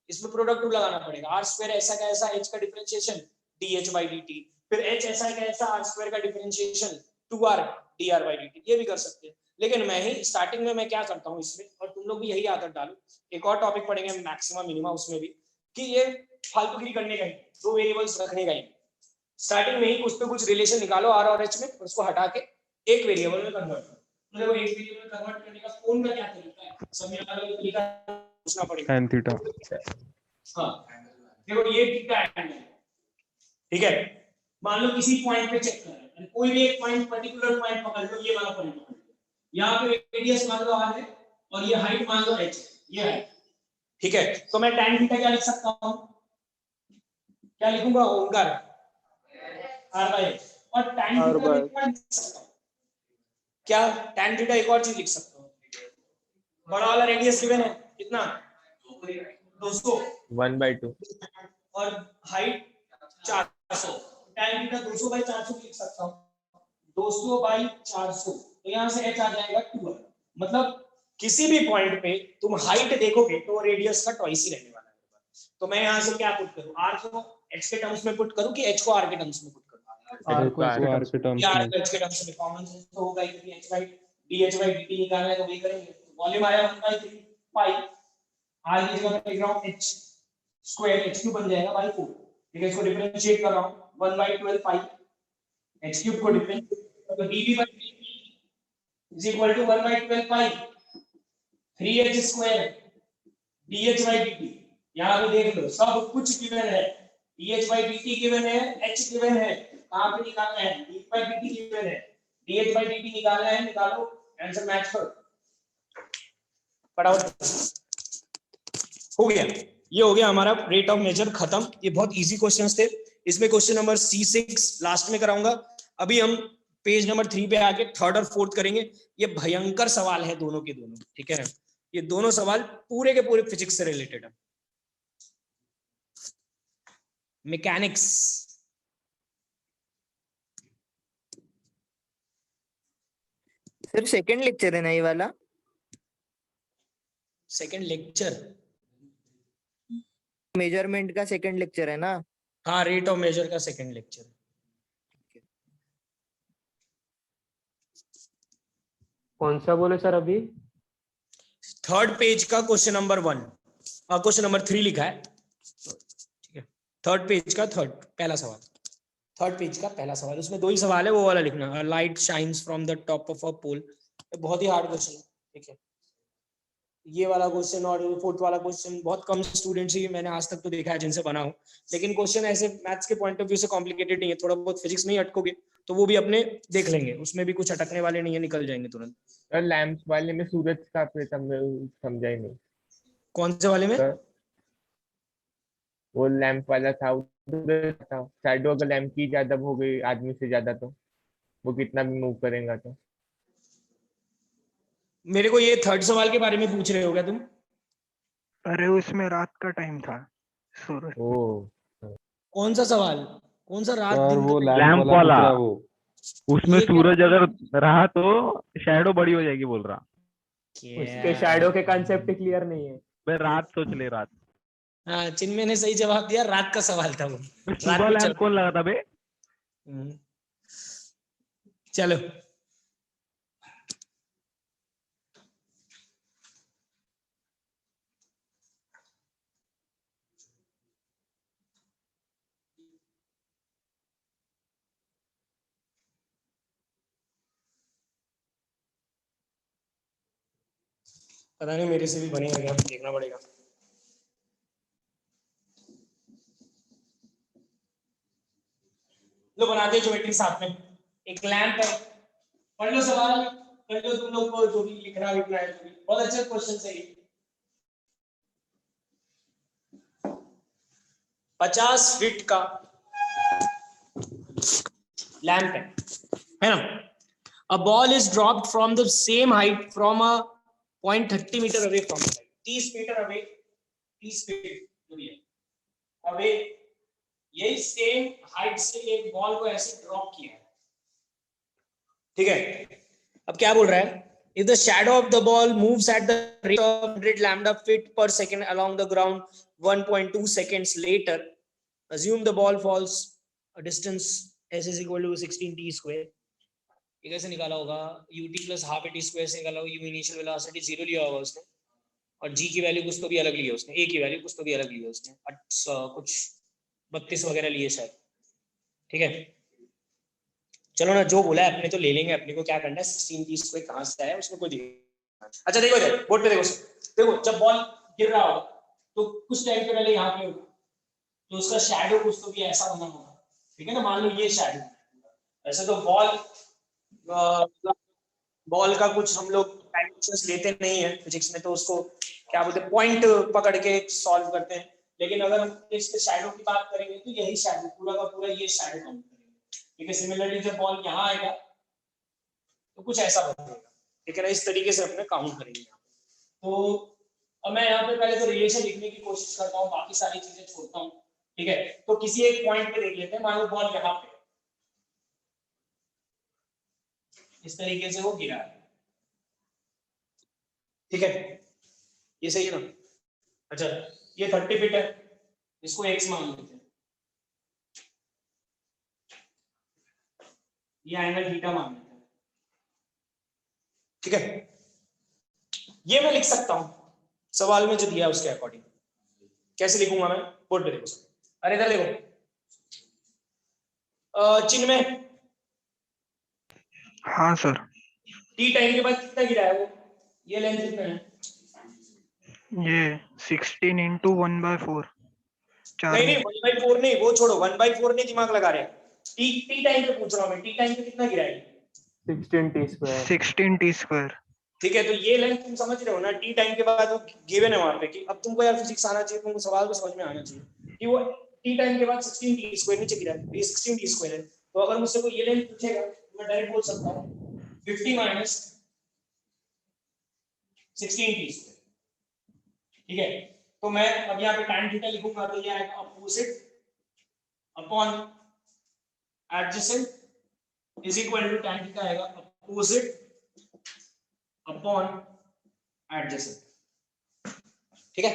[SPEAKER 1] इसमें प्रोडक्ट रूल लगाना पड़ेगा। r स्क्वायर ऐसा का ऐसा, h का डिफरेंशिएशन dH/dt, फिर h ऐसा का ऐसा, r स्क्वायर का डिफरेंशिएशन 2r dr/dt, ये भी कर सकते हैं। लेकिन मैं ही स्टार्टिंग में मैं क्या करता हूँ इसमें, और तुम लोग भी यही आदत डालो। एक और टॉपिक पढ़ेंगे मैक्सिमम मिनिमम, उसमें भी कि ये फालतूगिरी करने का ही, दो वेरिएबल्स रखने का ही। स्टार्टिंग में ही कुछ पे कुछ रिलेशन निकालो r और h में, उसको हटा के एक वेरिएबल में कन्वर्ट करो। तो देखो एक वेरिएबल में कन्वर्ट करने का कौन का क्या तरीका है, सब में अलग-अलग तरीका पूछना पड़ेगा।
[SPEAKER 6] tan theta.
[SPEAKER 1] हाँ देखो ये थीटा एंगल, ठीक है। मान लो किसी पॉइंट पे चेक कर रहे हैं, कोई भी एक पॉइंट, पर्टिकुलर पॉइंट पकड़ लो, ये वाला पॉइंट पकड़ लो। यहाँ पे रेडियस मान लो r है और ये हाइट मान लो h, ये है, ठीक है। तो मैं tan थीटा क्या लिख सकता हूँ, क्या लिखूंगा, ओंकार r/h। और tan थीटा क्या लिख सकता हूँ, क्या tan थीटा एक और चीज लिख सकता हूँ, बड़ा वाला रेडियस गिवन है कितना, 200,
[SPEAKER 3] 1/2
[SPEAKER 1] और हाइट 400। tan थीटा 200/400 लिख सकता हूँ, 200/400। तो यहाँ से h आ जाएगा 2r। मतलब किसी भी पॉइंट पे तुम हाइट देखोगे तो रेडियस का ट्वाइस ही रहने वाला है। तो मैं यहाँ से क्या पुट करूँ, r को h के टर्म्स में पुट करूँ कि h को r के टर्म्स में पुट करूँ?
[SPEAKER 6] r को r के टर्म्स में।
[SPEAKER 1] h के टर्म्स में कॉमन सेंस तो होगा ही, क्योंकि h बाई dh/dt निकालना है तो वही करेंगे। वॉल्यूम आया 1/3 पाई, r की जगह पे लिख रहा हूं h स्क्वायर h क्यूब बन जाएगा बाय 4। ठीक है, इसको डिफरेंशिएट कर रहा हूं 1/12 पाई h क्यूब को डिफरेंशिएट तो dv/dt is equal to 1/12 pi 3h square dh/dt। यहां पे देख लो सब कुछ गिवन है, dh/dt गिवन है, h गिवन है, कहां पे निकालना है, dv/dt गिवन है, dh/dt निकालना है, निकालो, आंसर मैच करो फटाफट। हो गया, ये हो गया हमारा रेट ऑफ मेजर खत्म। ये बहुत इजी क्वेश्चंस थे। इसमें क्वेश्चन नंबर C6 लास्ट में कराऊंगा। अभी हम पेज नंबर 3 पे आके थर्ड और फोर्थ करेंगे। ये भयंकर सवाल है दोनों के दोनों, ठीक है ना, ये दोनों सवाल पूरे के पूरे फिजिक्स से रिलेटेड है। मैकेनिक्स,
[SPEAKER 7] सर सेकंड लेक्चर है ना ये वाला?
[SPEAKER 1] सेकंड लेक्चर,
[SPEAKER 7] मेजरमेंट का सेकंड लेक्चर है ना?
[SPEAKER 1] हाँ रेट ऑफ मेजर का सेकंड लेक्चर।
[SPEAKER 3] कौन सा बोले सर अभी?
[SPEAKER 1] थर्ड पेज का क्वेश्चन नंबर 1, क्वेश्चन नंबर 3 लिखा है, ठीक है, थर्ड पेज का पहला सवाल, थर्ड पेज का पहला सवाल, उसमें 2 ही सवाल है, वो वाला लिखना। Light shines from the top of a pole, बहुत ही हार्ड क्वेश्चन है, ठीक है। ये वाला क्वेश्चन और फोर्थ वाला क्वेश्चन बहुत कम स्टूडेंट्स ही मैंने आज तक तो देखा है जिनसे बना हो, लेकिन क्वेश्चन ऐसे मैथ्स के पॉइंट ऑफ व्यू से कॉम्प्लिकेटेड नहीं है। थोड़ा बहुत फिजिक्स में ही अटकोगे तो वो भी अपने देख लेंगे, उसमें भी कुछ अटकने वाले नहीं है, निकल जाएंगे तुरंत।
[SPEAKER 3] सर लैंप वाले में सूरज का समझा ही नहीं
[SPEAKER 1] कौन से वाले में?
[SPEAKER 3] सर। वो लैंप वाला था, शैडो अगर लैंप की ज्यादा हो गई आदमी से ज्यादा तो वो कितना भी मूव करेगा तो।
[SPEAKER 1] मेरे को ये थर्ड सवाल के बारे में पूछ रहे हो क्या तुम?
[SPEAKER 6] अरे उसमें रात का टाइम था, सूरज।
[SPEAKER 3] ओ
[SPEAKER 1] कौन सा सवाल, कौन सा रात
[SPEAKER 8] सर
[SPEAKER 1] दिन
[SPEAKER 8] वो
[SPEAKER 1] का?
[SPEAKER 8] लैंप वाला पूछ रहा है वो, उसमें
[SPEAKER 1] ये क्या
[SPEAKER 8] सूरज अगर रहा तो शैडो बड़ी हो जाएगी बोल रहा।
[SPEAKER 3] उसके शैडो के कंसेप्ट क्लियर नहीं है।
[SPEAKER 8] भाई रात सोच ले, रात
[SPEAKER 1] हाँ चिन्मय ने सही जवाब दिया, रात का सवाल था वो। रात
[SPEAKER 8] सुबह
[SPEAKER 1] में
[SPEAKER 8] लैंप कौन लगा था बे?
[SPEAKER 1] चलो पता नहीं मेरे से भी बनेगा क्या, देखना पड़ेगा। लो बनाते हैं ज्योमेट्री साथ में। एक लैंप है, पढ़ लो सवाल, कर लो तुम लोग को जो भी लिखना है, जो भी बहुत अच्छा क्वेश्चन है ये। 50 फीट का लैंप है ना। A ball is dropped from the same height from a point 30 meter away from the light. 30 metre away, 30 feet away, यही सेम हाइट से एक बॉल को ऐसे ड्रॉप किया है, ठीक है। अब क्या बोल रहा है, if the shadow of the ball moves at the rate of 100 lambda feet per second along the ground 1.2 seconds later, assume the ball falls a distance s is equal to 16 t square। ये कैसे निकाला होगा, ut plus half at square से निकाला होगा। u initial velocity 0 लिया होगा उसने, और g की वैल्यू कुछ तो भी अलग ली है उसने, a की वैल्यू कुछ तो भी अलग ली है उसने, कुछ 32 वगैरह लिए शायद, ठीक है। चलो ना, जो बोला है अपने तो ले लेंगे, अपने को क्या करना है, 16 की स्क्वायर कहां से आया उसमें कोई दिक्कत। अच्छा देखो इधर बोर्ड पे, देखो जब बॉल गिर रहा होगा तो कुछ टाइम के पहले यहाँ पे होगा, तो उसका शैडो कुछ तो भी ऐसा बना होगा, ठीक है ना। मान लो ये शैडो, ऐसे तो बॉल का कुछ हम लोग डायमेंशंस लेते नहीं है फिजिक्स में, तो उसको क्या बोलते हैं, पॉइंट पकड़ के सॉल्व करते हैं। लेकिन अगर हम इसके शैडो की बात करेंगे तो यही शैडो पूरा का पूरा ये शैडो काउंट करेंगे, ठीक है। सिमिलरली जब बॉल यहाँ आएगा तो कुछ ऐसा बनेगा, ठीक है ना। इस तरीके से अपने काउंट करेंगे। तो अब मैं यहाँ पे पहले तो रिलेशन लिखने की कोशिश करता हूँ, बाकी सारी चीजें छोड़ता हूँ, ठीक है। तो किसी एक पॉइंट पे देख लेते हैं, मान लो बॉल यहाँ पे इस तरीके से वो गिरा है, ठीक है, ये सही है ना। अच्छा ये 30 फीट है, इसको x मान लेते हैं, ये एंगल थीटा मान लेते हैं, ठीक है, ये मैं लिख सकता हूं सवाल में जो दिया है उसके अकॉर्डिंग। कैसे लिखूंगा मैं, बोर्ड पे देखो। अरे इधर देखो, चिन्ह में
[SPEAKER 6] हाँ सर।
[SPEAKER 1] टी टाइम के बाद कितना गिरा है वो, ये लेंथ कितना है?
[SPEAKER 6] ये 16 इंटू 1/4 4
[SPEAKER 1] नहीं नहीं 1/4 नहीं, वो छोड़ो, 1/4 नहीं दिमाग लगा रहे, टी टी टाइम पे पूछ रहा हूं मैं, टी टाइम पे कितना गिरा है?
[SPEAKER 3] 16t²।
[SPEAKER 6] 16t²।
[SPEAKER 1] ठीक है, तो ये लेंथ तुम समझ रहे हो ना, टी टाइम के बाद वो गिवन है वहां पे कि अब तुमको यार फिजिक्स आना चाहिए, तुमको सवाल को समझ में आना चाहिए कि वो टी टाइम के बाद 16t² नीचे गिरा है, ये 16t² है। तो अगर मुझसे कोई ये लेंथ पूछेगा तो मैं डायरेक्ट बोल सकता हूं 50 माइनस 16t²। ठीक है, तो मैं अब यहाँ पे tan थीटा लिखूंगा तो ये आएगा opposite upon adjacent is equal to tan theta आएगा अपोजिट अपॉन एडजेसेंट। ठीक है,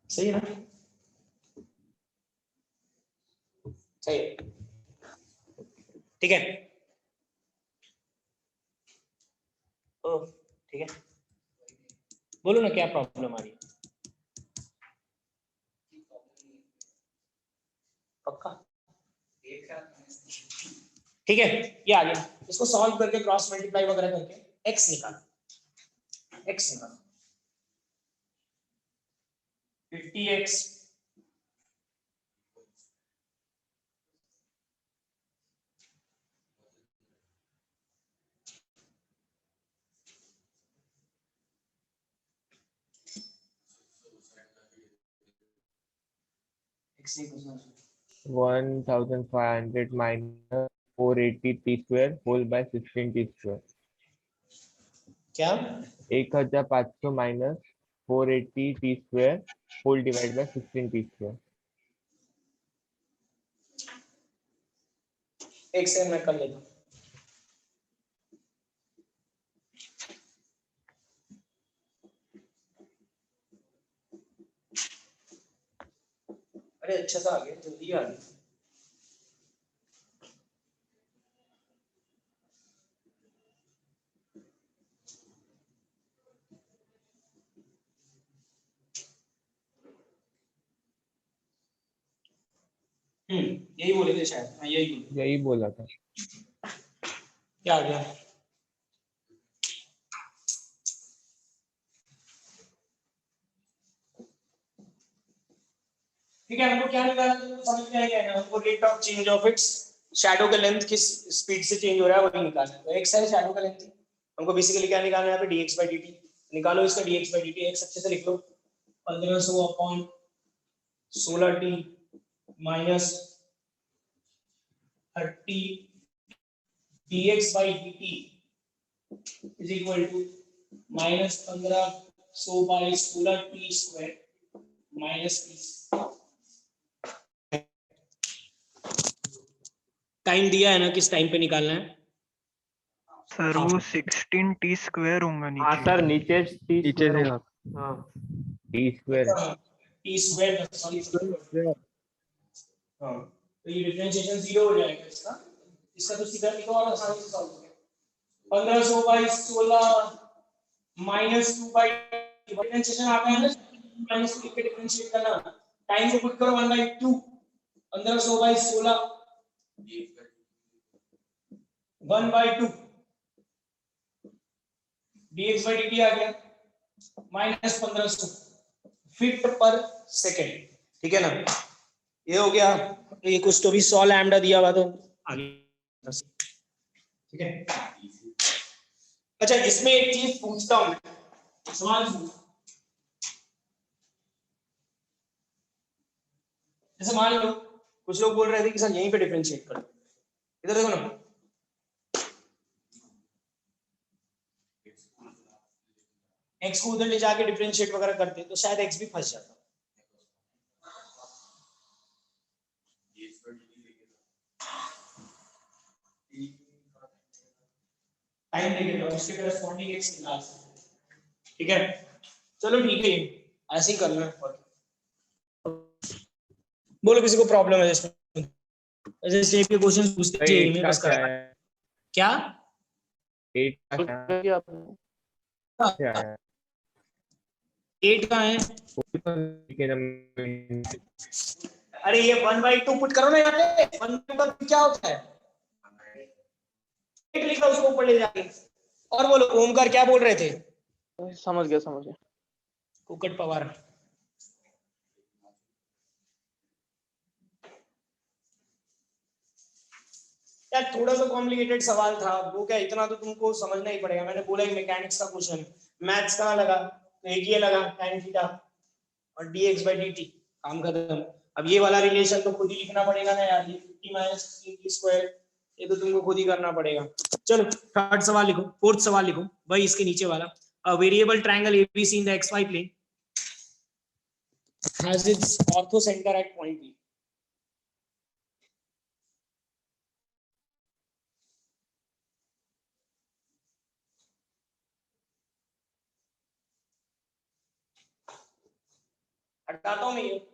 [SPEAKER 1] सही है ना, सही है। ठीक है, ओ ठीक है, बोलो ना क्या प्रॉब्लम आ रही है? पक्का? ठीक है, ये आ गया, इसको सॉल्व करके क्रॉस मल्टीप्लाई वगैरह करके x निकालो, x निकालो 50x x equals
[SPEAKER 3] 1500 minus 480t² whole by 16t²।
[SPEAKER 1] क्या
[SPEAKER 3] 1500 minus 480t² whole divide by 16t²।
[SPEAKER 1] एक सेकंड मैं कर लेता हूं। अरे अच्छा सा आ गया, जल्दी आ गया। यही बोले थे शायद, हाँ यही बोले।
[SPEAKER 3] यही बोला था।
[SPEAKER 1] क्या आ गया? ठीक है, हमको क्या निकालना है तो समझ में आ गया ना, हमको rate of change of its shadow का लेंथ किस स्पीड से चेंज हो रहा है वही निकालना है। तो x है शैडो का लेंथ, हमको बेसिकली क्या निकालना है यहाँ पे dx/dt। निकालो इसका dx/dt, x अच्छे से लिख लो 1500 upon 16t minus 30 dx/dt is equal to minus 1500 by 16t² minus 30। Time दिया है ना, किस टाइम पे निकालना है?
[SPEAKER 6] सर वो 16t² होगा
[SPEAKER 3] हाँ
[SPEAKER 6] नीचे।
[SPEAKER 3] सर, नीचे
[SPEAKER 8] नीचे से आप
[SPEAKER 3] हाँ t²।
[SPEAKER 1] t², सॉरी हाँ, तो ये डिफरेंशिएशन 0 हो जाएगा इसका। इसका तो सीधा लिखो और आसानी से सॉल्व हो गया। 1500 बाई 16 माइनस 2 बाई डिफरेंशिएशन आ गया ना, माइनस 2 के डिफरेंशिएट करना, टाइम को पुट करो 1/2 1500 बाई 16 1/2 dx/dt आ गया माइनस 1500 फीट पर सेकेंड। ठीक है ना, ये हो गया। ये कुछ तो भी 100 लैम्डा दिया हुआ तो आगे। ठीक है, अच्छा इसमें एक चीज पूछता हूं, सवाल जैसे मान लो कुछ लोग बोल रहे थे कि सर यहीं पे डिफरेंशिएट करो, इधर देखो ना, x को उधर ले जाके डिफरेंशिएट वगैरह करते तो शायद x भी फंस जाता। टाइम देके उसके करस्पॉन्डिंग x निकाल सकते। ठीक है, चलो ठीक है, ऐसे ही करना है। बोलो किसी को प्रॉब्लम है इसमें? ऐसे टाइप के क्वेश्चन पूछते
[SPEAKER 3] भाई
[SPEAKER 1] चाहिए
[SPEAKER 3] 8
[SPEAKER 1] में
[SPEAKER 3] का
[SPEAKER 1] बस
[SPEAKER 3] क्या
[SPEAKER 1] करा।
[SPEAKER 3] है?
[SPEAKER 1] क्या
[SPEAKER 3] 8 का क्या क्या है?
[SPEAKER 1] 8 का है?
[SPEAKER 3] वो भी तो लिखे ना।
[SPEAKER 1] अरे ये 1/2 पुट करो ना यहाँ पे, 1/2 का क्या होता है? 8 लिखा उसको ऊपर ले जाके। और बोलो ओमकार क्या बोल रहे थे?
[SPEAKER 9] समझ गया समझ गया।
[SPEAKER 1] कुकट पवार। यार थोड़ा सा कॉम्प्लिकेटेड सवाल था वो, क्या इतना तो तुमको समझना ही पड़ेगा। मैंने बोला ही मैकेनिक्स का क्वेश्चन, मैथ्स कहाँ लगा? तो एक ये लगा tan थीटा और dx/dt, काम खत्म। अब ये वाला रिलेशन तो खुद ही लिखना पड़ेगा ना यार, ये 50 - 3t², ये तो तुमको खुद ही करना पड़ेगा। चलो थर्ड सवाल लिखो, फोर्थ सवाल लिखो भाई इसके नीचे वाला। A variable triangle ABC in the xy plane has its orthocenter at point B. हटाता हूं मैं ये।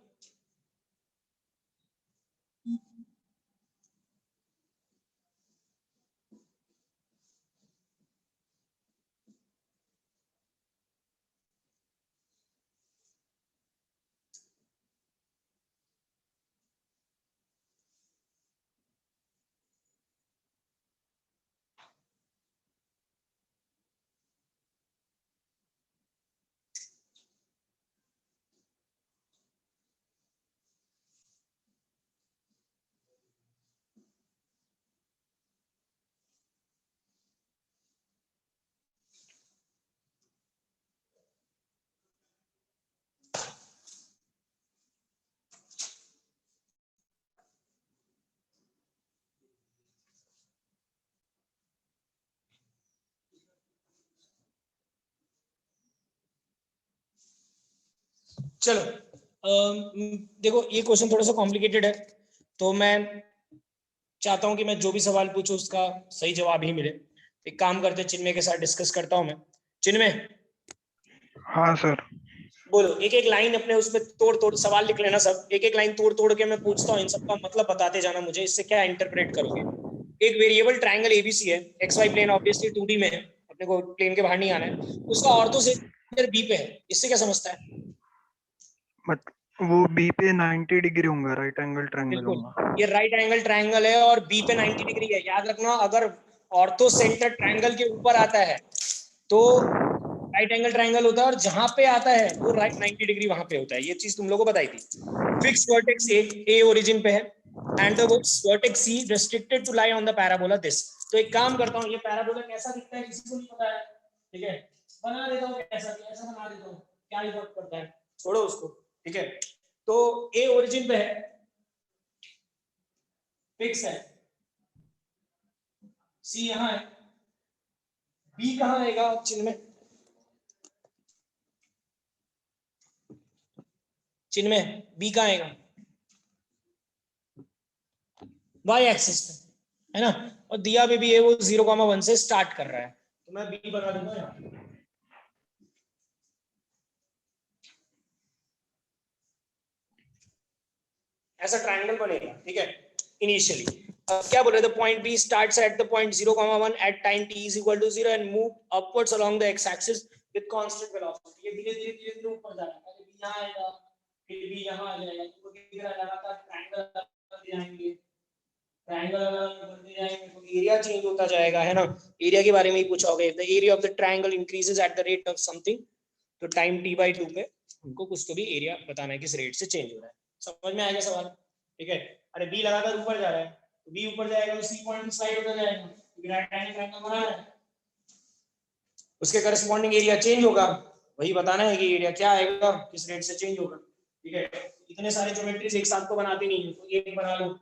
[SPEAKER 1] चलो देखो ये क्वेश्चन थोड़ा सा कॉम्प्लिकेटेड है, तो मैं चाहता हूं कि मैं जो भी सवाल पूछूं उसका सही जवाब ही मिले। एक काम करते हैं, चिन्मय के साथ डिस्कस करता हूं मैं। चिन्मय
[SPEAKER 6] हाँ सर।
[SPEAKER 1] बोलो एक एक लाइन अपने उसमें तोड़ तोड़ सवाल लिख लेना सब, एक एक लाइन तोड़ तोड़ के मैं पूछता हूँ, इन सबका मतलब बताते जाना मुझे, इससे क्या इंटरप्रेट करोगे। एक वेरिएबल ट्रायंगल एबीसी है, x y plane obviously 2D में है, अपने को प्लेन के बाहर नहीं आना है, उसका ऑर्थो सेंटर बी पे है, इससे क्या समझता है?
[SPEAKER 6] बट वो बी पे 90 डिग्री होगा, राइट एंगल ट्रायंगल
[SPEAKER 1] बिल्कुल,
[SPEAKER 6] होगा।
[SPEAKER 1] ये राइट एंगल ट्रायंगल है और बी पे 90 डिग्री है। याद रखना अगर ऑर्थो सेंटर ट्रायंगल के ऊपर आता है तो राइट एंगल ट्रायंगल होता है, और जहां पे आता है वो राइट 90 डिग्री वहां पे होता है। ये चीज तुम लोगों को बताई थी। फिक्स वर्टेक्स ए ओरिजिन पे है and the vertex C restricted to lie on the parabola this. तो एक काम करता हूँ, ये पैराबोला कैसा दिखता है किसी को नहीं पता है, ठीक है, बना देता हूँ कैसा ऐसा बना देता हूँ, क्या ही फर्क पड़ता है, छोड़ो उसको, ठीक है। तो ए ओरिजिन पे है, फिक्स है, सी यहाँ है, बी कहाँ आएगा चिन्ह में? चिन्ह में बी कहाँ आएगा? वाई एक्सिस पे है ना, और दिया में भी है वो 0,1 से स्टार्ट कर रहा है, तो मैं बी बना दूंगा यहाँ। ऐसा ट्रायंगल बनेगा, ठीक है। इनिशियली क्या बोल रहे थे, point B starts at the point 0,1 at time t is equal to 0 and move upwards along the x axis with constant velocity. ये धीरे धीरे धीरे धीरे ऊपर जा रहा है, पहले बी यहाँ आएगा, फिर बी यहाँ आ जाएगा, तो किसी तरह लगातार ट्रायंगल बनते जाएंगे, ट्रायंगल बनते जाएंगे, तो एरिया चेंज होता जाएगा, है ना। एरिया के बारे में ही पूछा होगा, the area of the triangle increases at the rate of something, तो टाइम t/2 पे हमको कुछ तो भी एरिया बताना है किस रेट से चेंज हो रहा है। समझ में आएगा सवाल, ठीक है। अरे बी लगातार ऊपर जा रहा है, तो बी ऊपर जाएगा तो सी पॉइंट स्लाइड होता जाएगा, क्योंकि राइट एंगल ट्रायंगल बना है, उसके करस्पॉन्डिंग एरिया चेंज होगा। वही बताना है कि एरिया क्या आएगा, किस रेट से चेंज होगा, ठीक है। इतने सारे ज्योमेट्रीज एक साथ तो बनाते नहीं है, तो एक बना लो।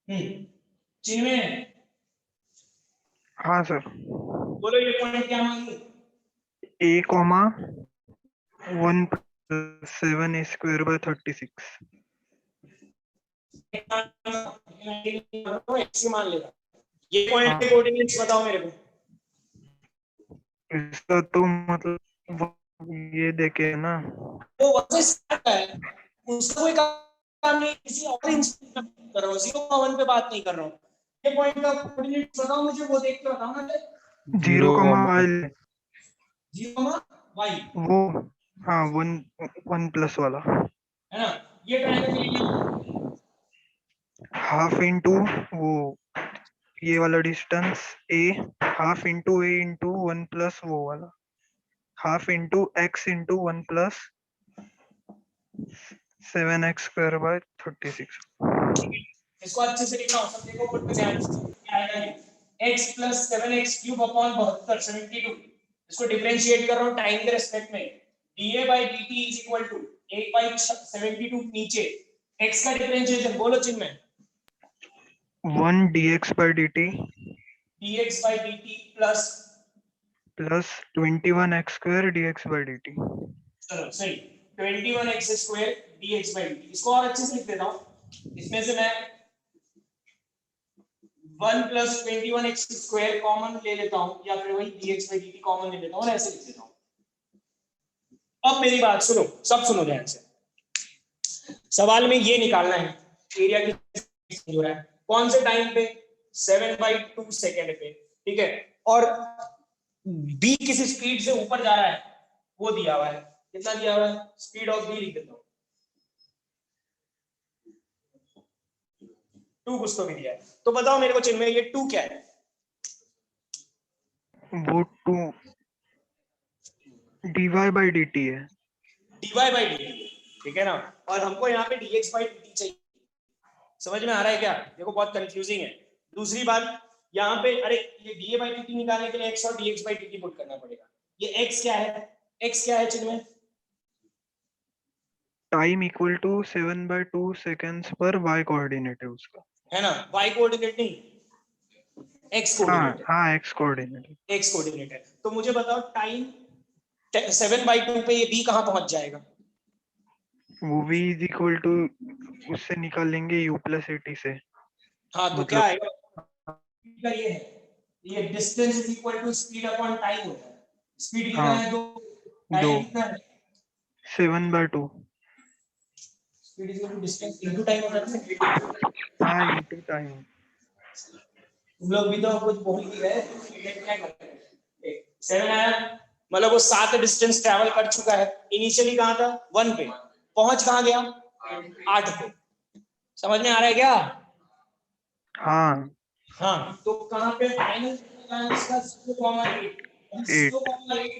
[SPEAKER 1] चिन्ह में
[SPEAKER 6] हाँ सर।
[SPEAKER 1] बोलो ये पॉइंट क्या मांगी?
[SPEAKER 6] a, 1 7a square by 36.
[SPEAKER 1] x ही मान लेगा। ये पॉइंट के कोऑर्डिनेट्स बताओ मेरे को।
[SPEAKER 6] इसका तो मतलब ये देखे ना,
[SPEAKER 1] वो वैसे स्टार्ट है, उसका कोई काम नहीं, किसी और इंस्टेंस कर रहा हूँ, 0,1 पे बात नहीं कर रहा हूँ। ये पॉइंट का कोऑर्डिनेट्स बताओ मुझे, वो देख के बताओ ना।
[SPEAKER 6] 0,y
[SPEAKER 1] 0,y
[SPEAKER 6] वो, हाँ 1 प्लस वाला,
[SPEAKER 1] है ना। ये ट्रायंगल
[SPEAKER 6] हाफ इंटू वो ये वाला distance a, half into a into 1 plus वो वाला, half into x into 1 plus 7x square by 36।
[SPEAKER 1] इसको अच्छे से लिखना हो, सब देखो बोर्ड पे ध्यान से क्या आएगा ये, x plus 7x cube upon 72 72। इसको डिफरेंशिएट कर रहा हूं टाइम के रिस्पेक्ट में, dA by dt is equal to 1 by 72 नीचे, x का डिफरेंशिएशन बोलो चिन्ह में,
[SPEAKER 6] 1 dx by dt
[SPEAKER 1] dx by dt plus
[SPEAKER 6] plus 21x square dx by dt।
[SPEAKER 1] चलो सही, 21x square dx by dt। इसको और अच्छे से लिख देता हूं, इसमें से मैं 1 प्लस 21x स्क्वायर कॉमन ले लेता हूं, या फिर वही dx by dt कॉमन ले लेता हूं और ऐसे लिख देता हूं। अब मेरी बात सुनो, सब सुनो ध्यान से। सवाल में ये निकालना है एरिया की हो रहा है कौन से टाइम पे, 7/2 सेकंड पे, ठीक है। और b किसी स्पीड से ऊपर जा रहा है, वो दिया हुआ है, कितना दिया हुआ है, स्पीड ऑफ b लिख देता हूं, 2 कुछ तो भी दिया है। तो बताओ मेरे को चिन्ह में ये 2 क्या है।
[SPEAKER 6] वो 2 dy by dt है,
[SPEAKER 1] dy by dt, ठीक है ना। और हमको यहाँ पे dx by dt चाहिए, समझ में आ रहा है क्या? देखो बहुत कंफ्यूजिंग है। दूसरी बात यहाँ पे, अरे ये dA by dt निकालने के लिए x और dx by dt पुट करना पड़ेगा। ये x क्या है, x क्या है चिन्ह में,
[SPEAKER 6] टाइम इक्वल टू 7/2 सेकेंड्स पर y कोऑर्डिनेट है उसका,
[SPEAKER 1] है ना। y कोऑर्डिनेट नहीं, x
[SPEAKER 6] हाँ
[SPEAKER 1] कोऑर्डिनेट है,
[SPEAKER 6] हाँ x कोऑर्डिनेट है।
[SPEAKER 1] x कोऑर्डिनेट है। तो मुझे बताओ टाइम 7/2 पे ये b कहाँ पहुंच जाएगा,
[SPEAKER 6] वो v इज इक्वल टू, उससे निकालेंगे u प्लस 80 से,
[SPEAKER 1] हाँ तो
[SPEAKER 6] मतलब
[SPEAKER 1] क्या आएगा, का ये है, ये distance is equal to speed upon time होता है। स्पीड कितना
[SPEAKER 6] हाँ,
[SPEAKER 1] है, 2,
[SPEAKER 6] दो,
[SPEAKER 1] टाइम कितना है,
[SPEAKER 6] 7/2,
[SPEAKER 1] speed is equal to distance into time होता है।
[SPEAKER 6] हाँ इंटू टाइम।
[SPEAKER 1] तुम लोग भी तो कुछ बोल ही रहे, क्या करते हैं, 7 आया, मतलब वो 7 डिस्टेंस ट्रैवल कर चुका है। इनिशियली कहाँ था, 1 पे, पहुंच कहाँ गया, 8 पे। समझ में आ रहा है क्या?
[SPEAKER 6] हाँ
[SPEAKER 1] हाँ, तो कहाँ पे फाइनल इसका 0,8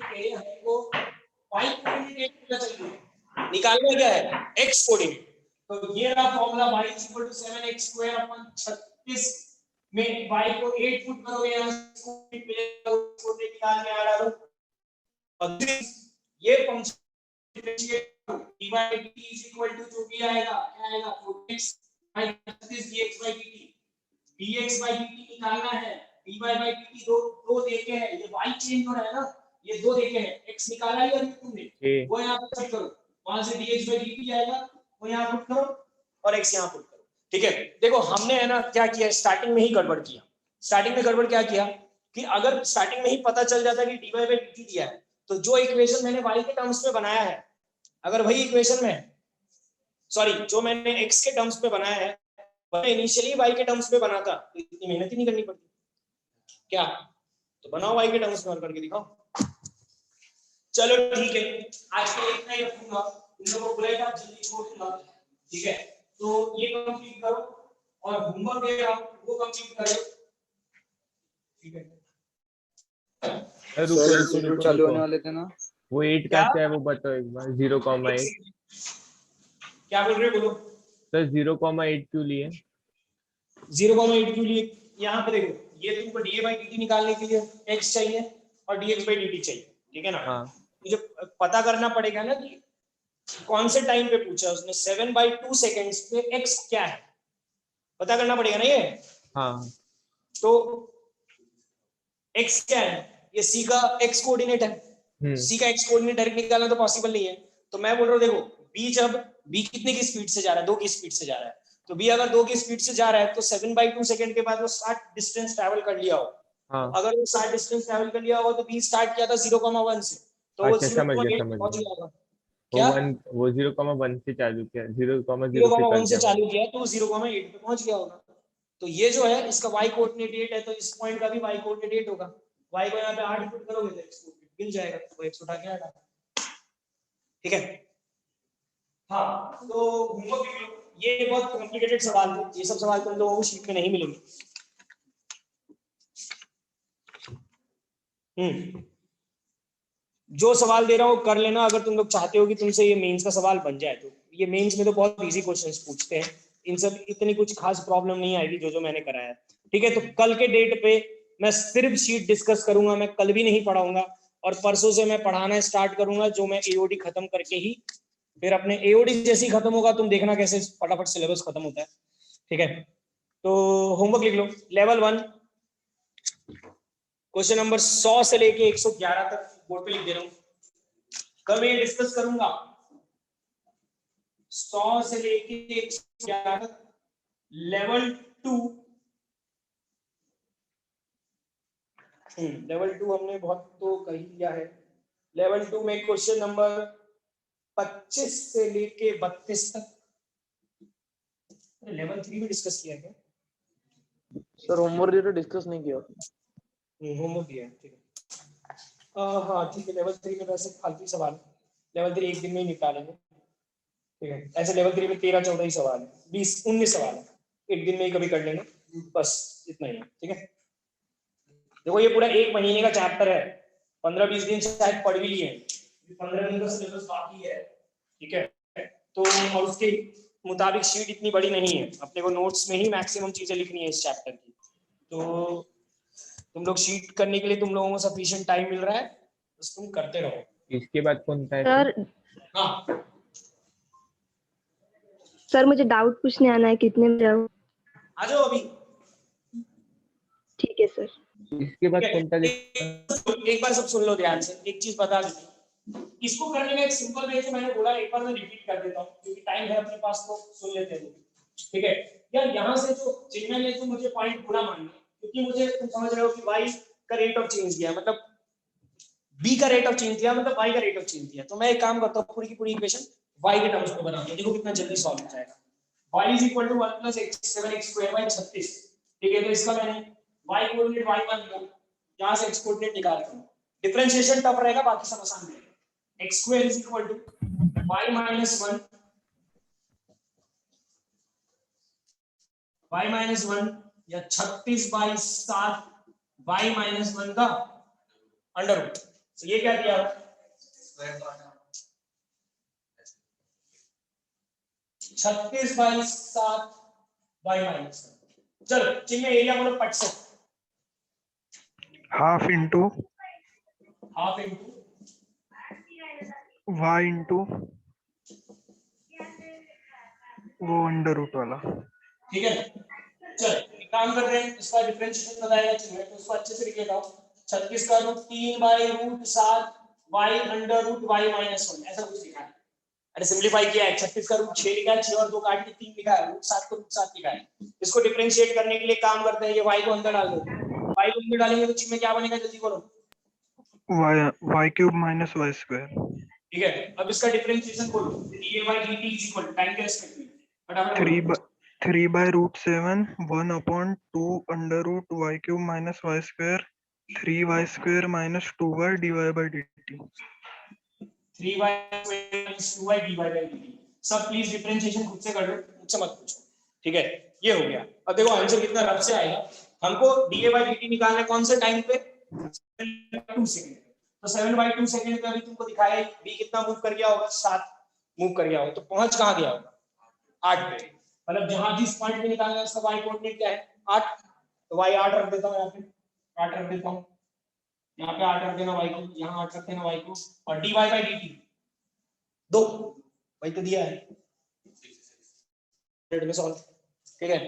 [SPEAKER 1] पे हमको y कोऑर्डिनेट पता चाहिए, निकालना क्या है, x कोऑर्डिनेट। तो ये रहा फॉर्मूला, y = 7x² 36 में y को 8 पुट करोगे, यहाँ इसको निकाल के आ डालो, और ये function differentiate dy by dt = जो भी आएगा, क्या आएगा, 4x by 36 dx by dt। dx by dt निकालना है, dy by dt दो देखे हैं, ये y चेंज हो रहा है ना, ये 2 देखे हैं, x निकाला ही अभी तुमने, वो यहाँ पे पुट करो, वहां से dx by dt आएगा, वो यहाँ पुट करो और x यहाँ पुट करो, ठीक है। देखो हमने है ना क्या किया, स्टार्टिंग में ही गड़बड़ किया। स्टार्टिंग में गड़बड़ क्या किया कि अगर स्टार्टिंग में ही पता चल जाता कि dy by dt दिया है, तो जो इक्वेशन मैंने y के टर्म्स में बनाया है, अगर वही इक्वेशन में, सॉरी जो मैंने x के टर्म्स में बनाया है वह इनिशियली y के टर्म्स में बना था, तो इतनी मेहनत ही नहीं करनी पड़ती क्या। तो बनाओ y के टर्म्स में और करके दिखाओ। चलो ठीक है, आज के लिए इतना ही रखूंगा, इन लोगों को बुलाया था जल्दी छोड़ दूंगा, ठीक है। तो ये कंप्लीट करो और होमवर्क दे रहा हूं वो कंप्लीट करो, ठीक है।
[SPEAKER 3] रुको
[SPEAKER 9] चालू होने वाले थे ना,
[SPEAKER 3] वो 8
[SPEAKER 1] क्या?
[SPEAKER 3] का क्या है वो बताओ एक बार, 0,8।
[SPEAKER 1] क्या बोल रहे हो, बोलो।
[SPEAKER 3] तो 0,8 क्यों लिए?
[SPEAKER 1] 0,8 क्यों लिए, यहाँ पे देखो, ये तुमको dA by dt निकालने के लिए x चाहिए और dx by dt चाहिए, ठीक है ना।
[SPEAKER 3] हाँ
[SPEAKER 1] मुझे पता करना पड़ेगा ना कि कौन से टाइम पे पूछा उसने, 7/2 सेकेंड्स पे x क्या है, पता करना पड़ेगा ना ये।
[SPEAKER 3] हाँ
[SPEAKER 1] तो x क्या है, ये c का x कोऑर्डिनेट है, c का x कोऑर्डिनेट डायरेक्ट निकालना तो पॉसिबल नहीं है, तो मैं बोल रहा हूँ देखो b जब b कितने की स्पीड से जा रहा है, 2 की स्पीड से जा रहा है, तो b अगर 2 की स्पीड से जा रहा है तो 7/2 सेकंड के बाद वो 60 डिस्टेंस ट्रैवल कर लिया हो।
[SPEAKER 3] हाँ
[SPEAKER 1] अगर वो 60 डिस्टेंस ट्रैवल कर लिया होगा तो b स्टार्ट किया था 0,1 से, तो वो
[SPEAKER 3] अच्छा, समझ
[SPEAKER 1] 0,8
[SPEAKER 3] गया
[SPEAKER 1] पे
[SPEAKER 3] समझ
[SPEAKER 1] पहुंच
[SPEAKER 3] गया।
[SPEAKER 1] गया होगा।
[SPEAKER 3] वो
[SPEAKER 1] क्या
[SPEAKER 3] 0,1 से चालू किया, 0,0 से
[SPEAKER 1] 0,1
[SPEAKER 3] कर
[SPEAKER 1] से
[SPEAKER 3] दिया
[SPEAKER 1] चालू किया तो 0,8 पे पहुंच गया होगा। तो ये जो है इसका y कोऑर्डिनेट 8 है, तो इस पॉइंट का भी y कोऑर्डिनेट 8 होगा। y को यहाँ पे 8 पुट करोगे तो x कोऑर्डिनेट मिल जाएगा, तो x उठा के हटा। ठीक है। हाँ तो होमवर्क लिख लो, ये बहुत कॉम्प्लिकेटेड सवाल है, ये सब सवाल तुम लोगों को शीट में नहीं मिलेंगे। जो सवाल दे रहा हूँ कर लेना, अगर तुम लोग चाहते हो कि तुमसे ये मेंस का सवाल बन जाए तो। ये मेंस में तो बहुत इजी क्वेश्चंस पूछते हैं, इन सब इतनी कुछ खास प्रॉब्लम नहीं आएगी जो मैंने कराया है। ठीक है, तो कल के डेट पे मैं सिर्फ शीट डिस्कस करूंगा, मैं कल भी नहीं पढ़ाऊंगा, और परसों से मैं पढ़ाना स्टार्ट करूंगा, जो मैं एओडी खत्म करके ही फिर अपने एओडी जैसे ही खत्म होगा तुम देखना कैसे फटाफट सिलेबस खत्म होता है। ठीक है, तो होमवर्क लिख लो। लेवल 1 क्वेश्चन नंबर 100 से लेके 111 तक बोर्ड पे लिख दे रहा हूँ। कल मैं डिस्कस करूंगा 100 से लेके 111 तक लेवल 2। लेवल 2 हमने बहुत तो कर ही लिया है। लेवल 2 में क्वेश्चन नंबर 25 से लेके 32 तक। लेवल 3 में डिस्कस किया है क्या?
[SPEAKER 9] सर होमवर्क तो डिस्कस नहीं किया।
[SPEAKER 1] होमवर्क दिया है, ठीक है। हाँ ठीक है, लेवल 3 में वैसे फालतू सवाल, लेवल 3 एक दिन में ही निपटा लेंगे। ठीक है, ऐसे लेवल 3 में 13-14 ही सवाल है, 20-19 सवाल है, एक दिन में ही कभी कर लेंगे, बस इतना ही है। ठीक है, देखो ये पूरा 1 महीने का चैप्टर है, 15-20 दिन शायद पढ़ भी लिए, 15 दिन का सिलेबस बाकी है। ठीक है, तो और उसके मुताबिक शीट इतनी बड़ी नहीं है, अपने को नोट्स में ही मैक्सिमम चीजें लिखनी है इस चैप्टर की। तो तुम लोग शीट करने के लिए तुम लोगों को सफिशिएंट टाइम मिल रहा है, बस तुम करते रहो।
[SPEAKER 3] इसके बाद कौन सा है
[SPEAKER 4] सर
[SPEAKER 1] हाँ
[SPEAKER 4] सर मुझे डाउट पूछने आना है, कितने में जाऊँ?
[SPEAKER 1] आ जाओ अभी।
[SPEAKER 4] ठीक है सर।
[SPEAKER 3] इसके बाद कौन सा
[SPEAKER 1] एक बार सब सुन लो ध्यान से, एक चीज बता दूं, इसको करने का एक सिंपल वे जो मैंने बोला, एक बार मैं रिपीट कर देता हूँ क्योंकि टाइम है अपने पास, तो सुन लेते हैं। ठीक है, यार यहाँ से जो जिनमें ने जो मुझे पॉइंट पूरा मानना, क्योंकि मुझे तुम समझ रहे हो कि y का रेट ऑफ चेंज दिया, मतलब b का रेट ऑफ चेंज दिया, मतलब y का रेट ऑफ चेंज दिया, तो मैं एक काम करता हूँ, पूरी की पूरी इक्वेशन y के टर्म्स में बनाता हूँ, देखो कितना जल्दी सॉल्व हो जाएगा। y = 1 + x7x² / 36। ठीक है, तो इसका मैंने y कोऑर्डिनेट y1 लो, यहां से x कोऑर्डिनेट निकालता हूं, डिफरेंशिएशन टफ रहेगा, बाकी सब आसान रहेगा। x² = y - 1 या 36/7 y - 1 का अंडर रूट। तो ये क्या दिया, 36/7 y - 1। चलो चिन्ह एरिया बोलो पट से,
[SPEAKER 6] हाफ इंटू y इंटू वो अंडर रूट वाला।
[SPEAKER 1] ठीक है। चल एक काम कर रहे हैं, इसका डिफरेंशिएशन बताएगा चिन्ह, तो उसको अच्छे से लिख लेता हूं। 36 का root 3/√7 y under root y - 1 ऐसा कुछ लिखा है। अरे सिंपलीफाई किया है, 36 का रूट 6 लिखा है, 6 और 2 काट के 3 लिखा है, रूट 7 को रूट 7 लिखा है। इसको डिफरेंशिएट करने के लिए काम करते हैं, ये y को अंदर डाल दो, y को अंदर डालेंगे तो चिन्ह में क्या बनेगा, जल्दी बोलो।
[SPEAKER 6] y³ - y²।
[SPEAKER 1] ठीक है, अब इसका डिफरेंशिएशन खोलो, dy/dt = टाइम के रेस्पेक्ट में फटाफट
[SPEAKER 6] 3/√7 1/2 under root y³ - y², 3y² - 2y dy/dt।
[SPEAKER 1] 3y² - 2y dy/dt। सब प्लीज डिफरेंशिएशन खुद से कर लो, मुझसे मत पूछो। ठीक है, ये हो गया। अब देखो आंसर कितना रफ से आएगा, हमको dy/dt निकालना है कौन से टाइम पे, 7/2 सेकंड। तो 7/2 सेकंड पे अभी तुमको दिखाया b कितना मूव कर गया होगा, 7 मूव कर गया होगा, तो पहुंच कहां गया होगा, 8 पे। मतलब जहां जिस पॉइंट पे निकालना है उसका y कोऑर्डिनेट क्या है, 8, तो y 8 रख देता हूं, यहाँ पे 8 रख देता हूं, यहाँ पे 8 रख देना y को, यहाँ 8 रख देना y को, और dy/dt 2 वही तो दिया है मिनट में सॉल्व। ठीक है,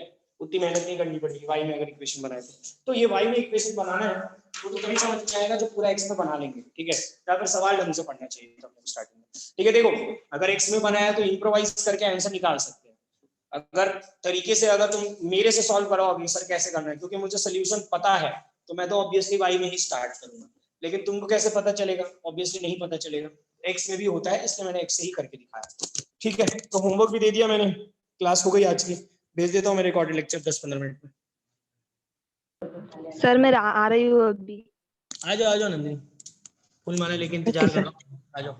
[SPEAKER 1] उतनी मेहनत नहीं करनी पड़ेगी y में अगर इक्वेशन बनाए तो ये y में इक्वेशन बनाना है वो तो तभी समझ में आएगा जब पूरा एक्स में बना लेंगे, ठीक है, या फिर सवाल ढंग से पढ़ना चाहिए हम लोग स्टार्टिंग में, ठीक है। देखो अगर एक्स में बनाया तो इम्प्रोवाइज करके आंसर निकाल सकते हैं, अगर तरीके से अगर तुम मेरे से सॉल्व कराओ सर कैसे करना है, क्योंकि मुझे सोल्यूशन पता है तो मैं तो ऑब्वियसली वाई में ही स्टार्ट करूंगा, लेकिन तुमको कैसे पता चलेगा, ऑब्वियसली नहीं पता चलेगा, एक्स में भी होता है, इसलिए मैंने एक्स से ही करके दिखाया, ठीक है। तो होमवर्क भी दे दिया मैंने, क्लास हो गई आज की, भेज देता हूँ मैं रिकॉर्डेड लेक्चर 10-15 मिनट में।
[SPEAKER 4] सर मैं आ रही हूँ अभी।
[SPEAKER 1] आ जाओ नंदिनी, फुल माने लेके इंतजार कर रहा हूँ, आ जाओ।